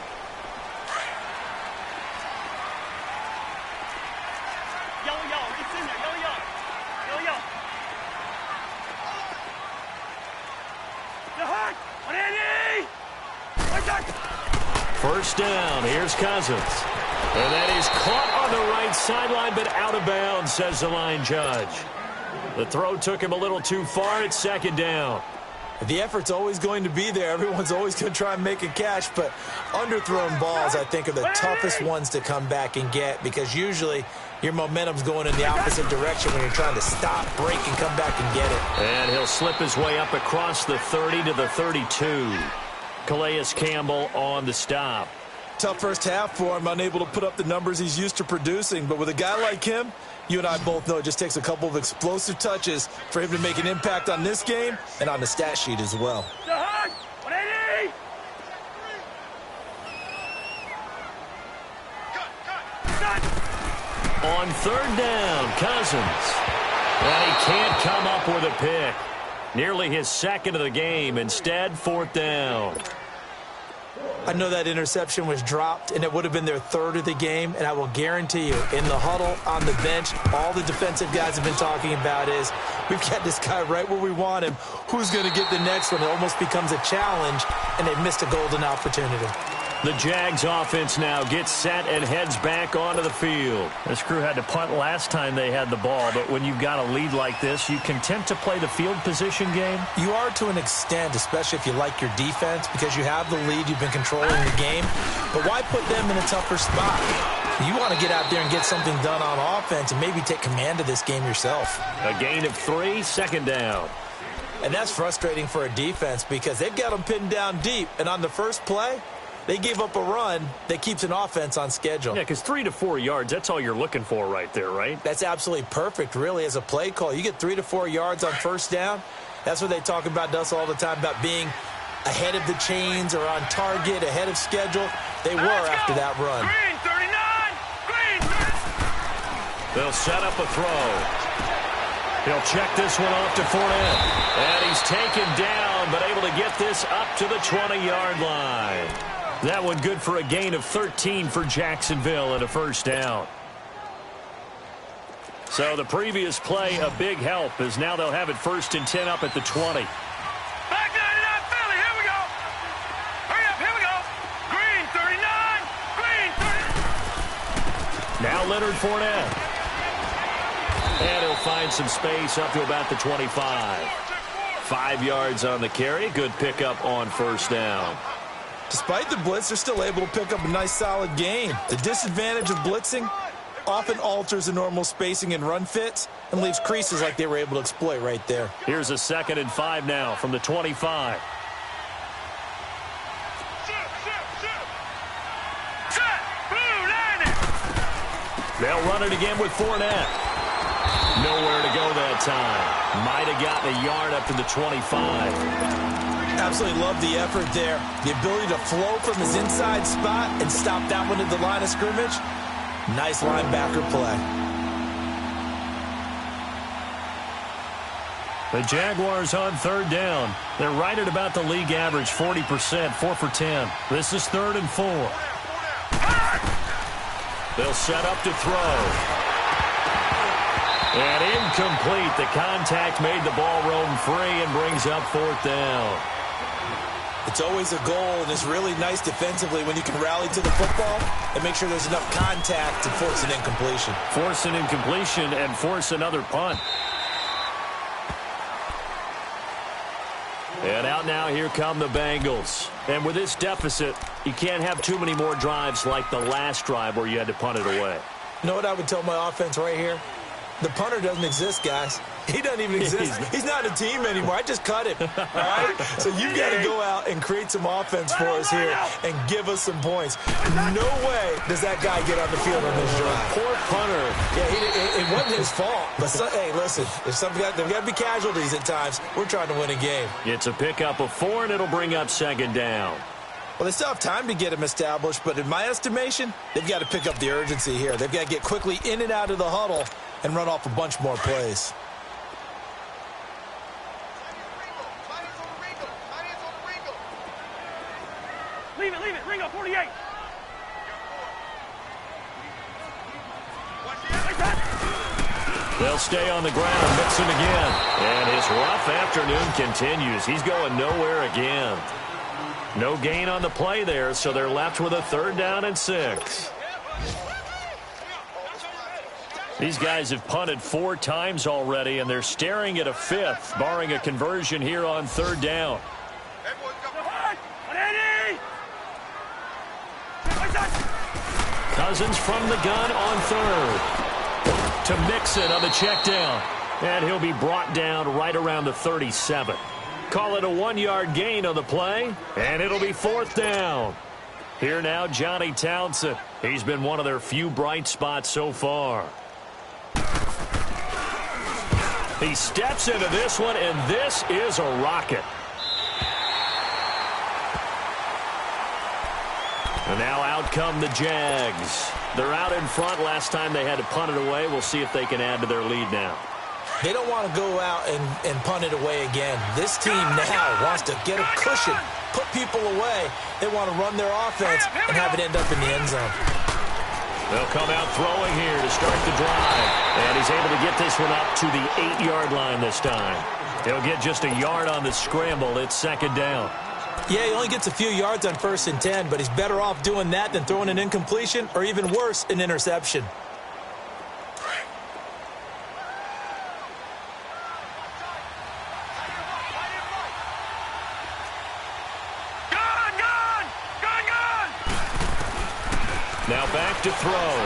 First down, here's Cousins. And that is caught on the right sideline, but out of bounds, says the line judge. The throw took him a little too far. It's 2nd down. The effort's always going to be there. Everyone's always going to try and make a catch, but underthrown balls, I think, are the toughest ones to come back and get because usually your momentum's going in the opposite direction when you're trying to stop, break, and come back and get it. And he'll slip his way up across the 30 to the 32. Calais Campbell on the stop. Tough first half for him, unable to put up the numbers he's used to producing. But with a guy like him, you and I both know it just takes a couple of explosive touches for him to make an impact on this game and on the stat sheet as well. On third down, Cousins. And he can't come up with a pick. Nearly his second of the game. Instead, fourth down. I know that interception was dropped, and it would have been their third of the game, and I will guarantee you, in the huddle, on the bench, all the defensive guys have been talking about is, we've got this guy right where we want him. Who's going to get the next one? It almost becomes a challenge, and they've missed a golden opportunity. The Jags offense now gets set and heads back onto the field. This crew had to punt last time they had the ball, but when you've got a lead like this, you content to play the field position game? You are to an extent, especially if you like your defense, because you have the lead, you've been controlling the game. But why put them in a tougher spot? You want to get out there and get something done on offense and maybe take command of this game yourself. A gain of 3, second down. And that's frustrating for a defense because they've got them pinned down deep, and on the first play, they gave up a run that keeps an offense on schedule. Yeah, because 3 to 4 yards, that's all you're looking for right there, right? That's absolutely perfect, really, as a play call. You get 3 to 4 yards on first down. That's what they talk about to us all the time, about being ahead of the chains or on target, ahead of schedule. They were after that run. Green, 39! Green! They'll set up a throw. He'll check this one off to Fournette. And he's taken down, but able to get this up to the 20-yard line. That one good for a gain of 13 for Jacksonville and a first down. So the previous play, a big help, as now they'll have it 1st and 10 up at the 20. Back 99, Philly, here we go. Hurry up, here we go. Green, 39. Green, 30. Now Leonard Fournette. And he'll find some space up to about the 25. 5 yards on the carry. Good pickup on first down. Despite the blitz, they're still able to pick up a nice, solid gain. The disadvantage of blitzing often alters the normal spacing and run fits and leaves creases like they were able to exploit right there. Here's a 2nd and 5 now from the 25. They'll run it again with Fournette. Nowhere to go that time. Might have gotten a yard up to the 25. Absolutely love the effort there. The ability to flow from his inside spot and stop that one at the line of scrimmage. Nice linebacker play. The Jaguars on third down. They're right at about the league average, 40%, 4 for 10. This is 3rd and 4. They'll set up to throw. And incomplete. The contact made the ball roam free and brings up 4th down. It's always a goal, and it's really nice defensively when you can rally to the football and make sure there's enough contact to force an incompletion. Force an incompletion and force another punt. And out now, here come the Bengals. And with this deficit, you can't have too many more drives like the last drive where you had to punt it away. You know what I would tell my offense right here? The punter doesn't exist, guys. He doesn't even exist. He's not a team anymore. I just cut him, all right? So you've got to go out and create some offense for us here and give us some points. No way does that guy get on the field on this drive. Poor punter. Yeah, it wasn't his fault. But, hey, listen, there's got to be casualties at times. We're trying to win a game. It's a pickup of 4, and it'll bring up 2nd down. Well, they still have time to get him established, but in my estimation, they've got to pick up the urgency here. They've got to get quickly in and out of the huddle and run off a bunch more plays. Leave it, Ringo, 48. They'll stay on the ground, Mixon again. And his rough afternoon continues. He's going nowhere again. No gain on the play there, so they're left with a 3rd down and 6. These guys have punted 4 times already, and they're staring at a 5th, barring a conversion here on 3rd down. Cousins from the gun on 3rd. To Mixon on the check down. And he'll be brought down right around the 37. Call it a 1-yard gain on the play, and it'll be 4th down. Here now, Johnny Townsend. He's been one of their few bright spots so far. He steps into this one, and this is a rocket. And now out come the Jags. They're out in front. Last time they had to punt it away. We'll see if they can add to their lead now. They don't want to go out and punt it away again. This team now wants to get a cushion, put people away. They want to run their offense and have it end up in the end zone. They'll come out throwing here to start the drive. And he's able to get this one up to the 8-yard line this time. He'll get just a yard on the scramble. It's second down. Yeah, he only gets a few yards on 1st and 10, but he's better off doing that than throwing an incompletion or even worse, an interception. Now back to throw.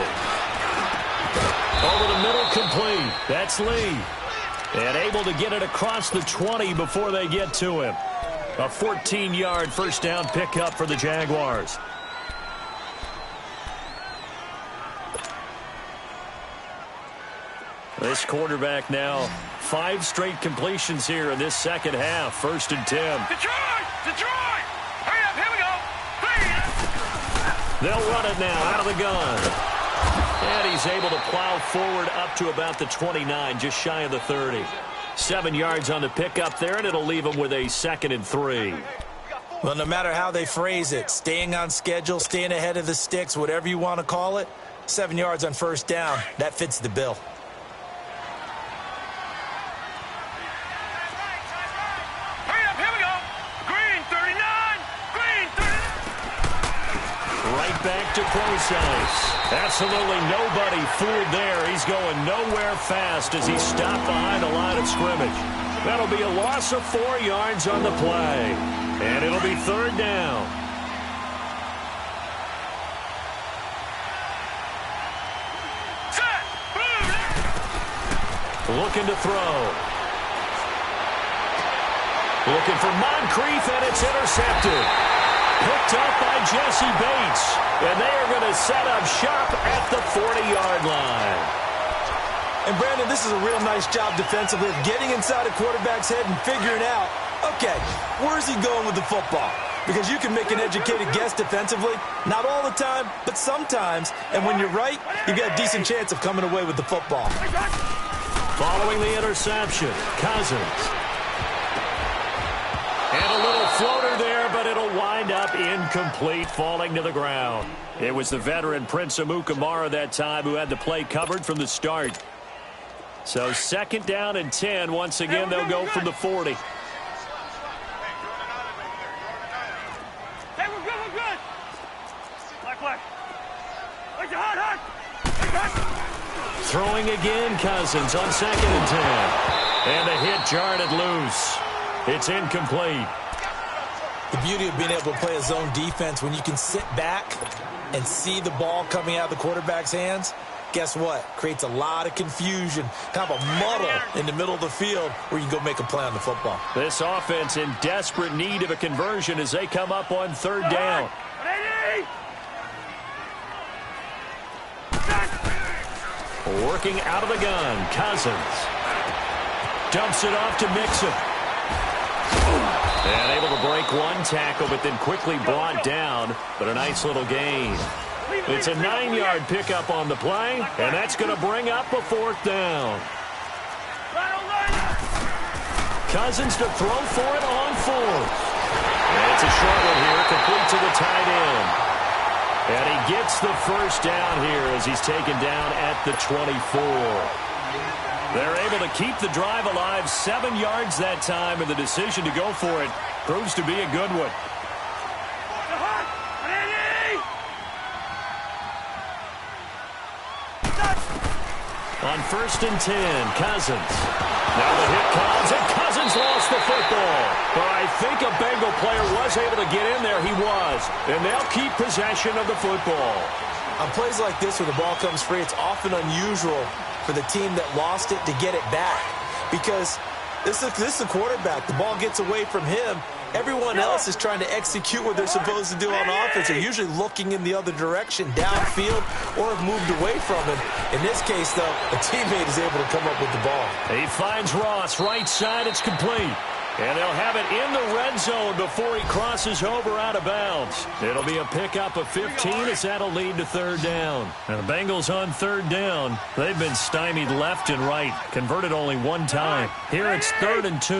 Over the middle, complete. That's Lee. And able to get it across the 20 before they get to him. A 14-yard first down pickup for the Jaguars. This quarterback now 5 straight completions here in this second half. 1st and 10. Detroit! Hurry up, here we go! They'll run it now out of the gun. And he's able to plow forward up to about the 29, just shy of the 30. 7 yards on the pickup there, and it'll leave him with a 2nd and 3. Well, no matter how they phrase it, staying on schedule, staying ahead of the sticks, whatever you want to call it, 7 yards on 1st down, that fits the bill. Hurry up, here we go! Green 39! Green 39! Right back to Procise. Absolutely nobody fooled there. He's going nowhere fast as he stopped behind the line of scrimmage. That'll be a loss of 4 yards on the play. And it'll be 3rd down. Set! Looking to throw. Looking for Moncrief, and it's intercepted. Picked up by Jesse Bates. And they are going to set up shop at the 40-yard line. And, Brandon, this is a real nice job defensively of getting inside a quarterback's head and figuring out, okay, where's he going with the football? Because you can make an educated guess defensively. Not all the time, but sometimes. And when you're right, you've got a decent chance of coming away with the football. Following the interception, Cousins. And a little floater there, but it'll wind up incomplete, falling to the ground. It was the veteran Prince Amukamara that time who had the play covered from the start. So 2nd down and 10. Once again, they'll go from the 40. Hey, we're good! Black. Hot! Throwing again, Cousins on 2nd and 10. And the hit jarred it loose. It's incomplete. The beauty of being able to play a zone defense when you can sit back and see the ball coming out of the quarterback's hands, guess what? Creates a lot of confusion, kind of a muddle in the middle of the field where you can go make a play on the football. This offense in desperate need of a conversion as they come up on 3rd down. Working out of the gun, Cousins. Dumps it off to Mixon. And able to break one tackle, but then quickly brought down, but a nice little gain. It's a 9-yard pickup on the play, and that's going to bring up a 4th down. Cousins to throw for it on 4th. And it's a short one here, complete to the tight end. And he gets the first down here as he's taken down at the 24. They're able to keep the drive alive, 7 yards that time, and the decision to go for it proves to be a good one. On 1st and 10, Cousins. Now the hit comes, and Cousins lost the football. But I think a Bengal player was able to get in there. He was. And they'll keep possession of the football. On plays like this where the ball comes free, it's often unusual for the team that lost it to get it back. Because this is a quarterback. The ball gets away from him, Everyone else is trying to execute what they're supposed to do on offense. They're usually looking in the other direction, downfield, or have moved away from him. In this case, though, a teammate is able to come up with the ball. He finds Ross, right side, it's complete. And they'll have it in the red zone before he crosses over out of bounds. It'll be a pickup of 15 as that'll lead to third down. And the Bengals on third down. They've been stymied left and right. Converted only one time. Here it's 3rd and 2.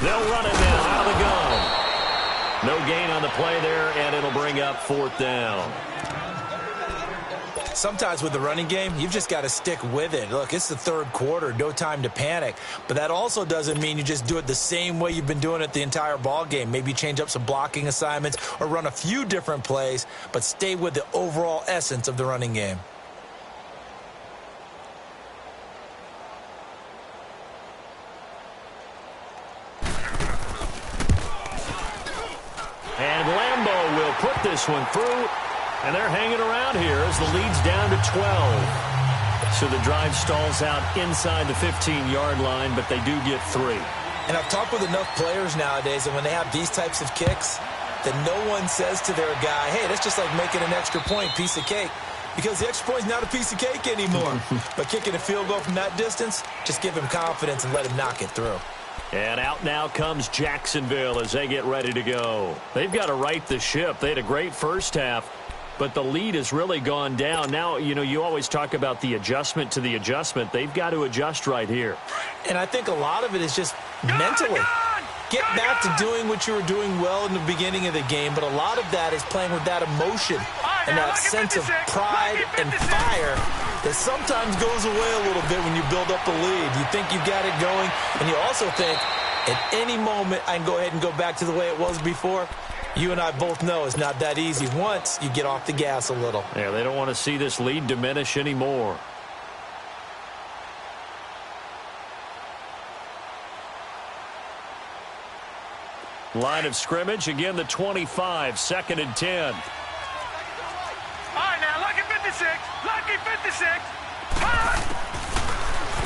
They'll run it now out of the gun. No gain on the play there, and it'll bring up 4th down. Sometimes with the running game, you've just got to stick with it. Look, it's the 3rd quarter, no time to panic. But that also doesn't mean you just do it the same way you've been doing it the entire ball game. Maybe change up some blocking assignments or run a few different plays, but stay with the overall essence of the running game. And Lambeau will put this one through. And they're hanging around here as the lead's down to 12. So the drive stalls out inside the 15-yard line, but they do get 3. And I've talked with enough players nowadays, and when they have these types of kicks, that no one says to their guy, hey, that's just like making an extra point, piece of cake. Because the extra point's not a piece of cake anymore. But kicking a field goal from that distance, just give him confidence and let him knock it through. And out now comes Jacksonville as they get ready to go. They've got to right the ship. They had a great first half, but the lead has really gone down. Now, you know, you always talk about the adjustment to the adjustment. They've got to adjust right here. And I think a lot of it is just mentally. Get back to doing what you were doing well in the beginning of the game, but a lot of that is playing with that emotion and that sense of pride and fire that sometimes goes away a little bit when you build up a lead. You think you've got it going, and you also think at any moment I can go ahead and go back to the way it was before. You and I both know it's not that easy once you get off the gas a little. Yeah, they don't want to see this lead diminish anymore. Line of scrimmage, again the 25, 2nd and 10. All right, now, lucky 56. Lucky 56.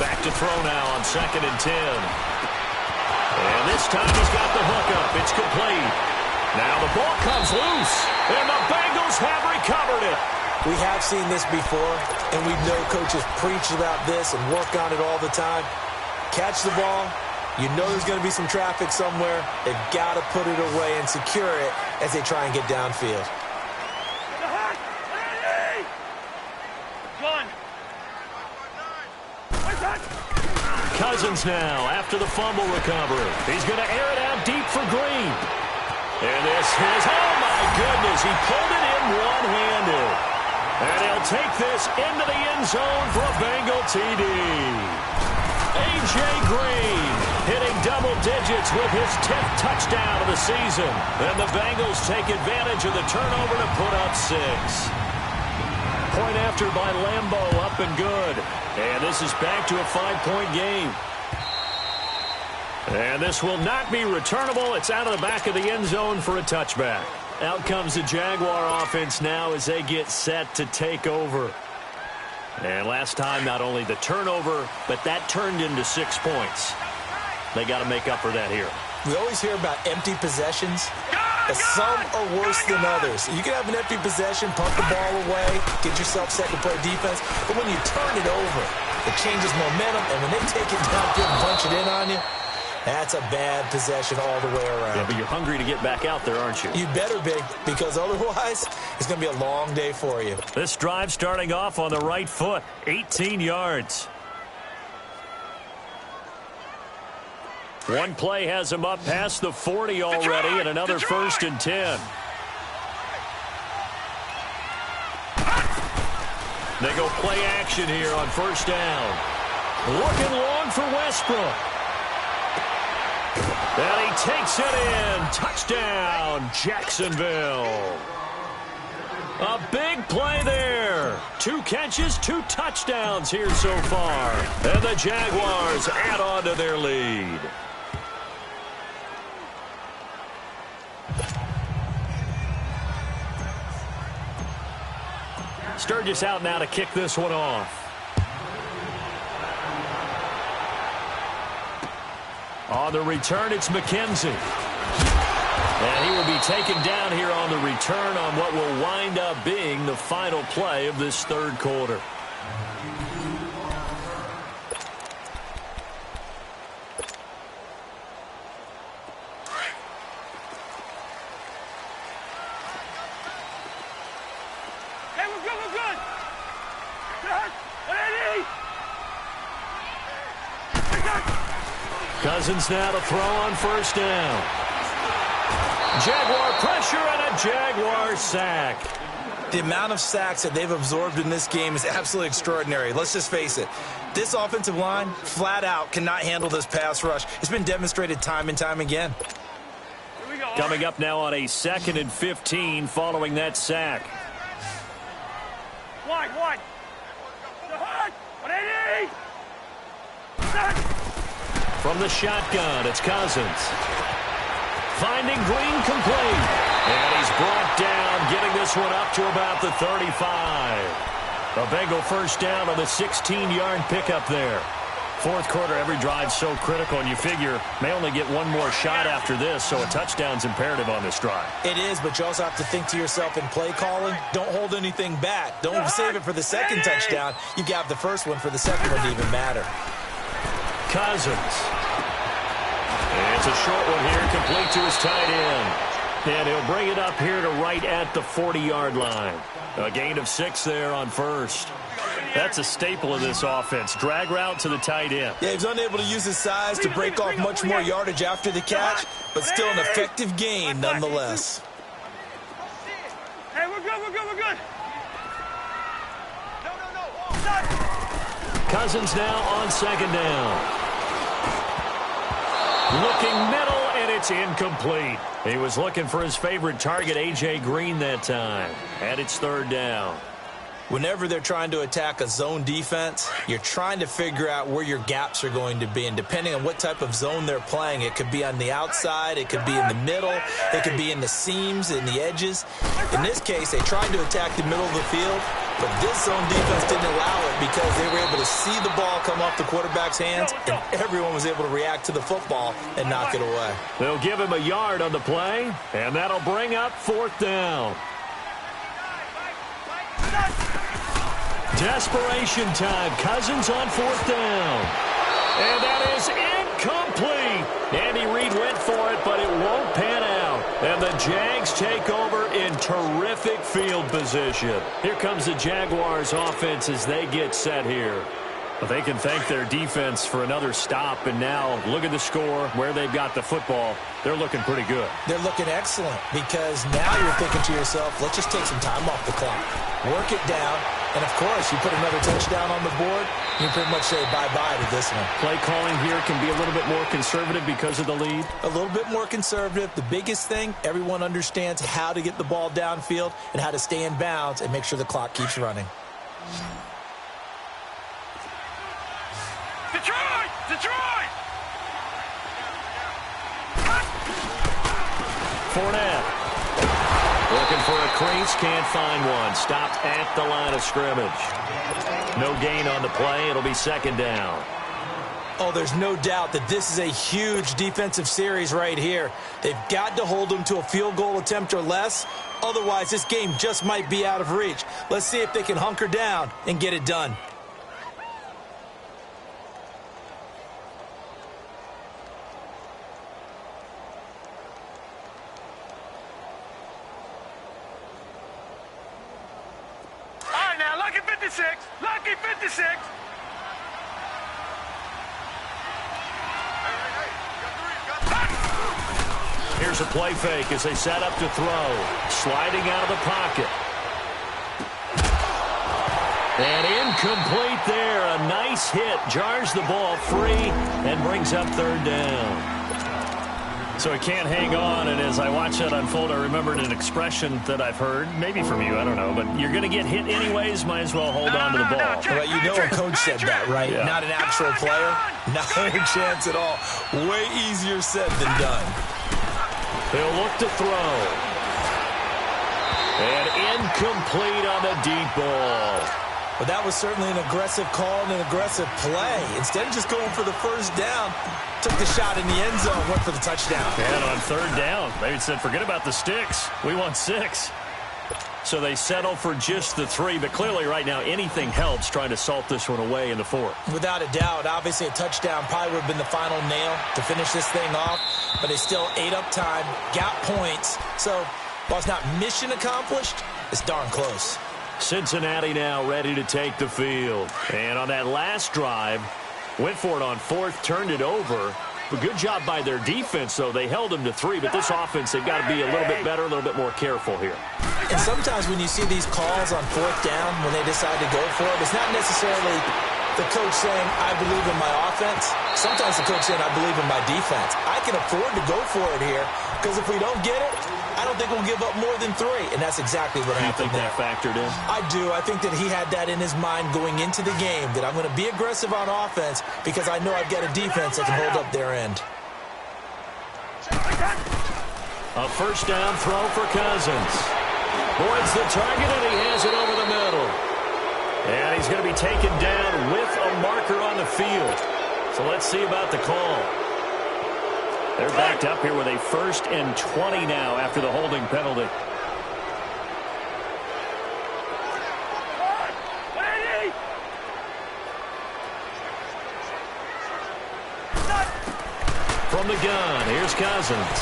Back to throw now on 2nd and 10. And this time he's got the hook up. It's complete. Now the ball comes loose, and the Bengals have recovered it. We have seen this before, and we know coaches preach about this and work on it all the time. Catch the ball. You know there's going to be some traffic somewhere. They've got to put it away and secure it as they try and get downfield. Cousins now after the fumble recovery. He's going to air it out deep for Green. And this is, oh my goodness, he pulled it in one-handed. And he'll take this into the end zone for a Bengal TD. A.J. Green hitting double digits with his 10th touchdown of the season. And the Bengals take advantage of the turnover to put up 6. Point after by Lambeau, up and good. And this is back to a 5-point game. And this will not be returnable. It's out of the back of the end zone for a touchback. Out comes the Jaguar offense now as they get set to take over. And last time, not only the turnover, but that turned into 6 points. They got to make up for that here. We always hear about empty possessions, but some are worse than others. You can have an empty possession, pump the ball away, get yourself set to play defense, but when you turn it over, it changes momentum, and when they take it downfield and punch it in on you, that's a bad possession all the way around. Yeah, but you're hungry to get back out there, aren't you? You better be, because otherwise it's going to be a long day for you. This drive starting off on the right foot, 18 yards. One play has him up past the 40 already, and another 1st and 10. They go play action here on 1st down. Looking long for Westbrook. And he takes it in. Touchdown, Jacksonville. A big play there. 2 catches, 2 touchdowns here so far. And the Jaguars add on to their lead. Sturgis out now to kick this one off. On the return, it's McKenzie. And he will be taken down here on the return on what will wind up being the final play of this third quarter. Cousins now to throw on first down. Jaguar pressure and a Jaguar sack. The amount of sacks that they've absorbed in this game is absolutely extraordinary. Let's just face it. This offensive line, flat out, cannot handle this pass rush. It's been demonstrated time and time again. Coming up now on a 2nd and 15 following that sack. Wide. 180. From the shotgun, it's Cousins. Finding Green complete. And he's brought down, getting this one up to about the 35. A Bengal first down on the 16-yard pickup there. Fourth quarter, every drive so critical, and you figure may only get one more shot after this, so a touchdown's imperative on this drive. It is, but you also have to think to yourself in play calling, don't hold anything back. Don't save it for the second touchdown. You got the first one for the second one to even matter. Cousins. It's a short one here, complete to his tight end. And he'll bring it up here to right at the 40-yard line. A gain of 6 there on first. That's a staple of this offense. Drag route to the tight end. Yeah, he's unable to use his size to break off much more yardage after the catch, but still an effective gain nonetheless. Hey, we're good. No. Cousins now on second down. Looking middle, and it's incomplete. He was looking for his favorite target, A.J. Green, that time. And it's third down. Whenever they're trying to attack a zone defense, you're trying to figure out where your gaps are going to be. And depending on what type of zone they're playing, it could be on the outside, it could be in the middle, it could be in the seams, in the edges. In this case, they tried to attack the middle of the field, but this zone defense didn't allow it because they were able to see the ball come off the quarterback's hands, and everyone was able to react to the football and knock it away. They'll give him a yard on the play, and that'll bring up fourth down. Desperation time. Cousins on fourth down. And that is incomplete. Andy Reid went for it, but it won't pan out. And the Jags take over in terrific field position. Here comes the Jaguars offense as they get set here. But they can thank their defense for another stop. And now look at the score, where they've got the football. They're looking pretty good. They're looking excellent because now you're thinking to yourself, let's just take some time off the clock. Work it down. And, of course, you put another touchdown on the board, you can pretty much say bye-bye to this one. Play calling here can be a little bit more conservative because of the lead. A little bit more conservative. The biggest thing, everyone understands how to get the ball downfield and how to stay in bounds and make sure the clock keeps running. Detroit! Fournette. Looking for a crease, can't find one. Stopped at the line of scrimmage. No gain on the play. It'll be second down. Oh, there's no doubt that this is a huge defensive series right here. They've got to hold them to a field goal attempt or less. Otherwise, this game just might be out of reach. Let's see if they can hunker down and get it done. Lucky 56. Here's a play fake as they set up to throw. Sliding out of the pocket. And incomplete there. A nice hit. Jars the ball free and brings up third down. So he can't hang on, and as I watch that unfold, I remembered an expression that I've heard, maybe from you, I don't know, but you're going to get hit anyways, might as well hold on to the ball. Right, you know a coach said that, right? Yeah. Not an actual player. Not a chance at all. Way easier said than done. He'll look to throw. And incomplete on the deep ball. But that was certainly an aggressive call and an aggressive play. Instead of just going for the first down, took the shot in the end zone, went for the touchdown. And on third down, they said, forget about the sticks. We want 6. So they settle for just the 3. But clearly right now, anything helps trying to salt this one away in the 4th. Without a doubt, obviously a touchdown probably would have been the final nail to finish this thing off. But they still ate up time, got points. So while it's not mission accomplished, it's darn close. Cincinnati now ready to take the field. And on that last drive, went for it on 4th, turned it over. But good job by their defense, though. They held them to 3, but this offense, they've got to be a little bit better, a little bit more careful here. And sometimes when you see these calls on 4th down, when they decide to go for it, it's not necessarily the coach saying, I believe in my offense. Sometimes the coach saying, I believe in my defense. I can afford to go for it here, because if we don't get it, I don't think we'll give up more than 3, and that's exactly what happened there. You think that factored in? I do. I think that he had that in his mind going into the game, that I'm going to be aggressive on offense because I know I've got a defense that can hold up their end. A first down throw for Cousins. Boyd's the target, and he has it over the middle. And he's going to be taken down with a marker on the field. So let's see about the call. They're backed up here with a 1st and 20 now after the holding penalty. From the gun, here's Cousins.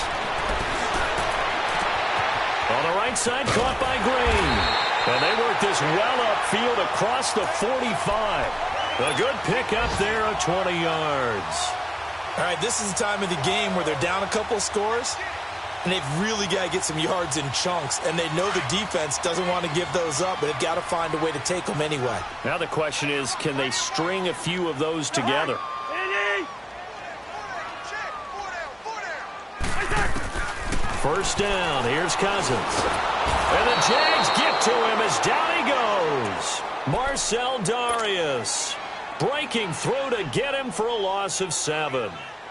On the right side, caught by Green. And they work this well upfield across the 45. A good pickup there of 20 yards. All right, this is the time of the game where they're down a couple scores, and they've really got to get some yards in chunks, and they know the defense doesn't want to give those up, but they've got to find a way to take them anyway. Now the question is, can they string a few of those together? First down, here's Cousins. And the Jags get to him as down he goes. Marcel Darius breaking through to get him for a loss of 7.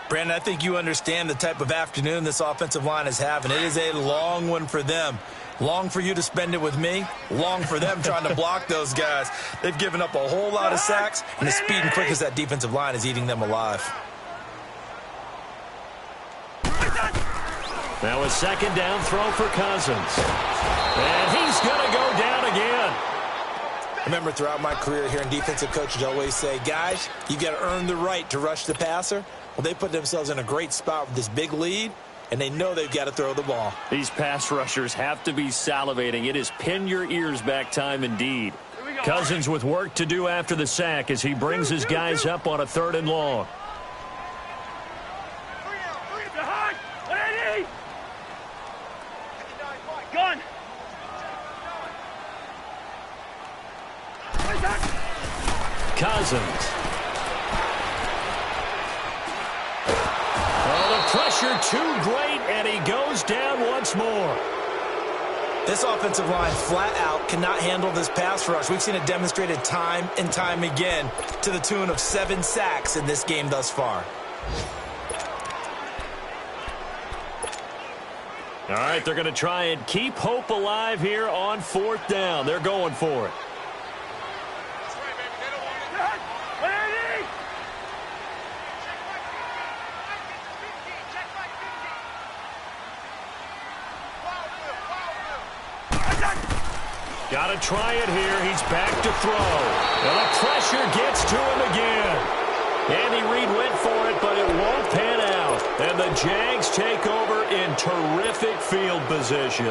Brandon, I think you understand the type of afternoon this offensive line is having. It is a long one for them. Long for you to spend it with me. Long for them trying to block those guys. They've given up a whole lot of sacks, and the speed and quickness of that defensive line is eating them alive. Now a second down throw for Cousins. And he's going to go down again. Remember, throughout my career here in defensive coaches always say, guys, you got to earn the right to rush the passer. Well, they put themselves in a great spot with this big lead, and they know they've got to throw the ball. These pass rushers have to be salivating. It is pin your ears back time indeed. Cousins with work to do after the sack as he brings his guys up on a 3rd and long. Cousins. Oh, the pressure too great, and he goes down once more. This offensive line flat out cannot handle this pass rush. We've seen it demonstrated time and time again to the tune of 7 sacks in this game thus far. All right, they're going to try and keep hope alive here on 4th down. They're going for it. Got to try it here. He's back to throw. And the pressure gets to him again. Andy Reid went for it, but it won't pan out. And the Jags take over in terrific field position.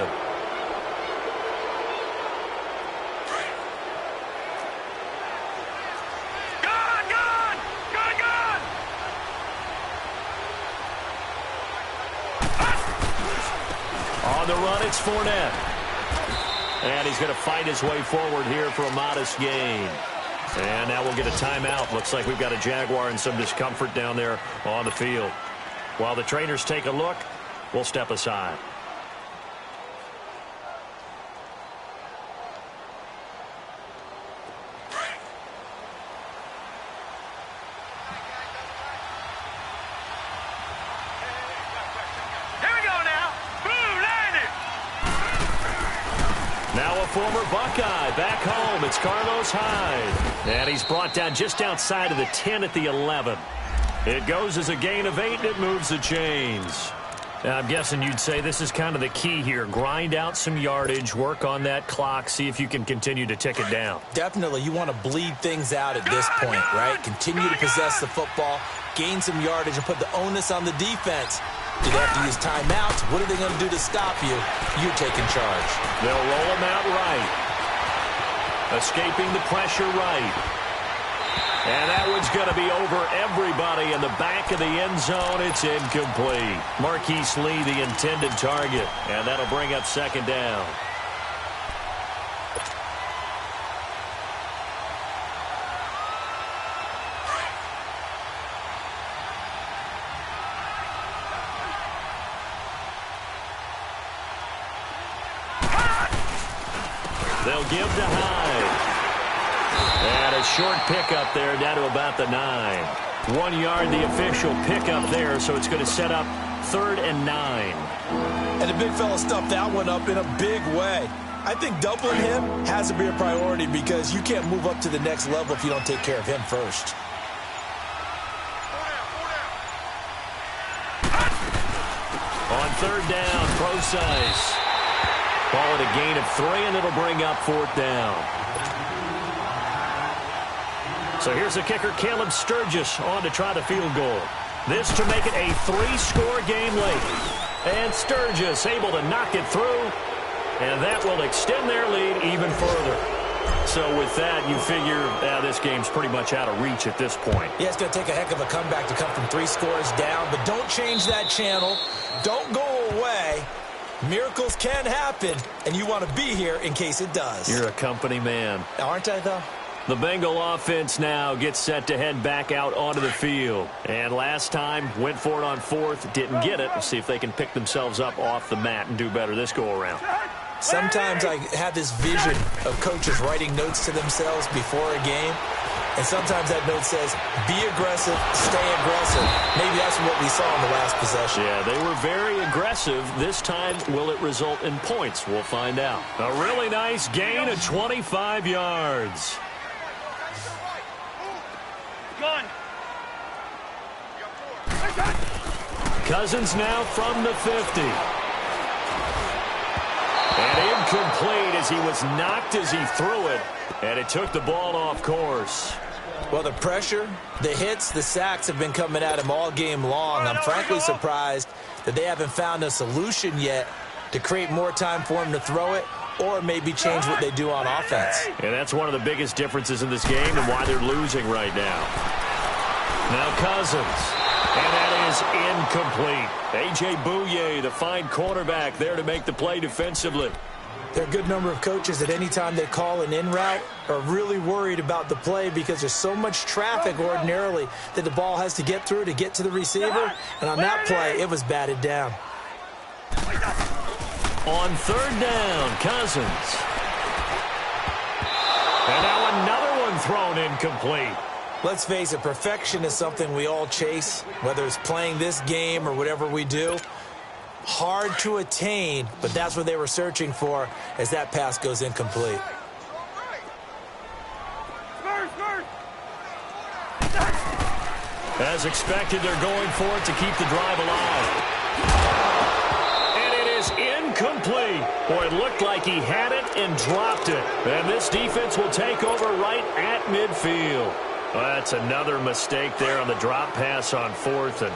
On the run, it's Fournette. And he's going to fight his way forward here for a modest gain. And now we'll get a timeout. Looks like we've got a Jaguar in some discomfort down there on the field. While the trainers take a look, we'll step aside. Now a former Buckeye back home. It's Carlos Hyde. And he's brought down just outside of the 10 at the 11. It goes as a gain of 8, and it moves the chains. Now, I'm guessing you'd say this is kind of the key here. Grind out some yardage, work on that clock, see if you can continue to tick it down. Definitely. You want to bleed things out at this point, right? Continue to possess the football, gain some yardage, and put the onus on the defense. Do they have to use timeouts? What are they going to do to stop you? You taking charge. They'll roll him out right. Escaping the pressure right. And that one's going to be over everybody in the back of the end zone. It's incomplete. Marquise Lee, the intended target. And that'll bring up second down. They'll give to Hyde. And a short pickup there down to about the 9. 1 yard, the official pickup there, so it's going to set up 3rd and 9. And the big fella stuffed that one up in a big way. I think doubling him has to be a priority because you can't move up to the next level if you don't take care of him first. On 3rd down, Procise. Ball at a gain of 3, and it'll bring up 4th down. So here's the kicker, Caleb Sturgis, on to try the field goal. This to make it a 3-score game late. And Sturgis able to knock it through, and that will extend their lead even further. So with that, you figure this game's pretty much out of reach at this point. Yeah, it's going to take a heck of a comeback to come from 3 scores down, but don't change that channel. Don't go away. Miracles can happen, and you want to be here in case it does. You're a company man. Aren't I, though? The Bengal offense now gets set to head back out onto the field. And last time, went for it on 4th, didn't get it. We'll see if they can pick themselves up off the mat and do better this go-around. Sometimes I have this vision of coaches writing notes to themselves before a game. And sometimes that note says, be aggressive, stay aggressive. Maybe that's what we saw in the last possession. Yeah, they were very aggressive. This time, will it result in points? We'll find out. A really nice gain of 25 yards. Cousins now from the 50. And incomplete as he was knocked as he threw it. And it took the ball off course. Well, the pressure, the hits, the sacks have been coming at him all game long. I'm frankly surprised that they haven't found a solution yet to create more time for him to throw it or maybe change what they do on offense. And that's one of the biggest differences in this game and why they're losing right now. Now Cousins. And that is incomplete. A.J. Bouye, the fine cornerback, there to make the play defensively. There are a good number of coaches that any time they call an in route are really worried about the play because there's so much traffic ordinarily that the ball has to get through to get to the receiver. And on that play, it was batted down. On 3rd down, Cousins. And now another one thrown incomplete. Let's face it, perfection is something we all chase, whether it's playing this game or whatever we do. Hard to attain, but that's what they were searching for as that pass goes incomplete. As expected, they're going for it to keep the drive alive. And it is incomplete. Boy, it looked like he had it and dropped it. And this defense will take over right at midfield. Well, that's another mistake there on the drop pass on 4th, and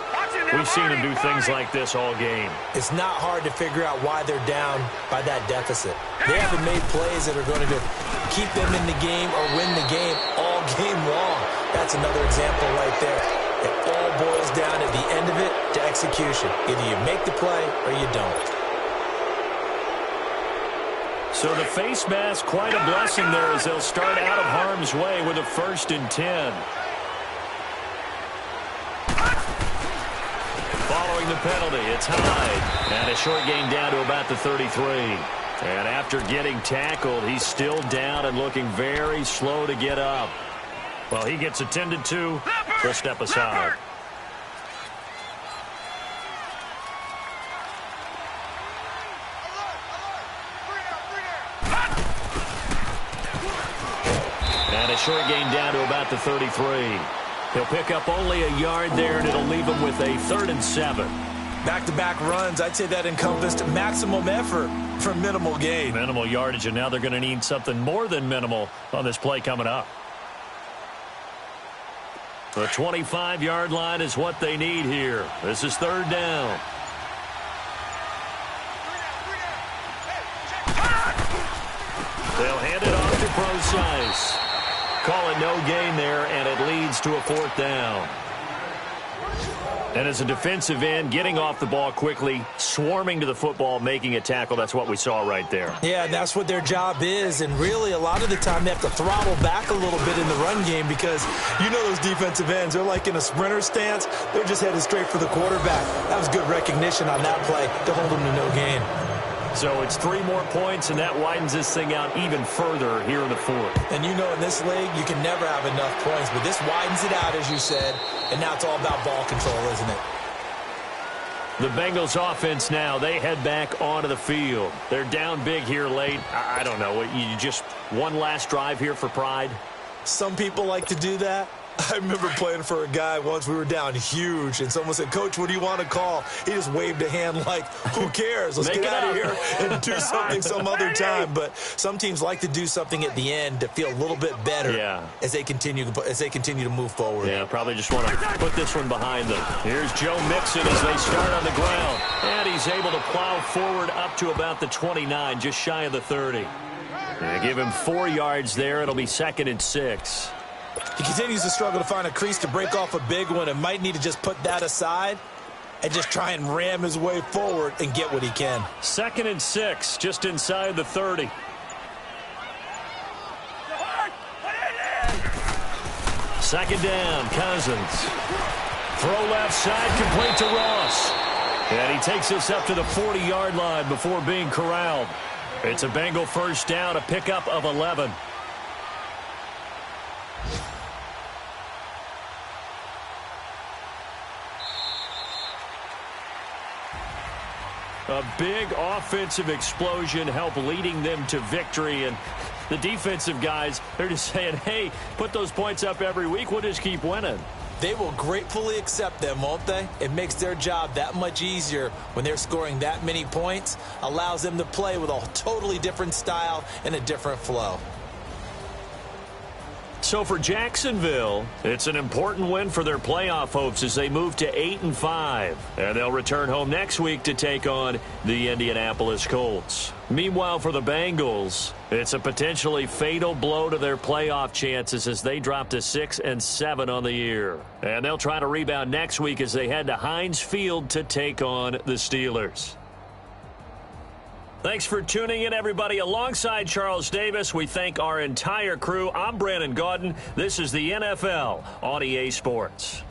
we've seen him do things like this all game. It's not hard to figure out why they're down by that deficit. They haven't made plays that are going to keep them in the game or win the game all game long. That's another example right there. It all boils down at the end of it to execution. Either you make the play or you don't. So the face mask, quite a blessing there as they'll start out of harm's way with a 1st and 10. Following the penalty, it's Hyde. And a short gain down to about the 33. And after getting tackled, he's still down and looking very slow to get up. Well, he gets attended to. We'll step aside. And a short gain down to about the 33. He'll pick up only a yard there, and it'll leave him with a 3rd and 7. Back-to-back runs, I'd say that encompassed maximum effort for minimal gain. Minimal yardage, and now they're going to need something more than minimal on this play coming up. The 25-yard line is what they need here. This is 3rd down. They'll hand it off to Procise. Call it no gain there, and it leads to a 4th down. And as a defensive end, getting off the ball quickly, swarming to the football, making a tackle, that's what we saw right there. Yeah, that's what their job is, and really a lot of the time they have to throttle back a little bit in the run game because you know those defensive ends, they're like in a sprinter stance. They're just headed straight for the quarterback. That was good recognition on that play to hold them to no gain. So it's 3 more points, and that widens this thing out even further here in the 4th. And you know in this league, you can never have enough points, but this widens it out, as you said, and now it's all about ball control, isn't it? The Bengals offense now, they head back onto the field. They're down big here late. I don't know. You just one last drive here for pride? Some people like to do that. I remember playing for a guy once. We were down huge, and someone said, "Coach, what do you want to call?" He just waved a hand like, who cares? Let's get out of here and do something some other time. But some teams like to do something at the end to feel a little bit better as they continue to move forward. Yeah, probably just want to put this one behind them. Here's Joe Mixon as they start on the ground. And he's able to plow forward up to about the 29, just shy of the 30. They give him 4 yards there. It'll be 2nd and 6. He continues to struggle to find a crease to break off a big one and might need to just put that aside and just try and ram his way forward and get what he can. 2nd and 6, just inside the 30. Second down, Cousins. Throw left side, complete to Ross. And he takes us up to the 40-yard line before being corralled. It's a Bengal first down, a pickup of 11. A big offensive explosion helped leading them to victory. And the defensive guys, they're just saying, hey, put those points up every week. We'll just keep winning. They will gratefully accept them, won't they? It makes their job that much easier when they're scoring that many points. Allows them to play with a totally different style and a different flow. So for Jacksonville, it's an important win for their playoff hopes as they move to 8-5. And they'll return home next week to take on the Indianapolis Colts. Meanwhile, for the Bengals, it's a potentially fatal blow to their playoff chances as they drop to 6-7 on the year. And they'll try to rebound next week as they head to Heinz Field to take on the Steelers. Thanks for tuning in, everybody. Alongside Charles Davis, we thank our entire crew. I'm Brandon Gaudin. This is the NFL on EA Sports.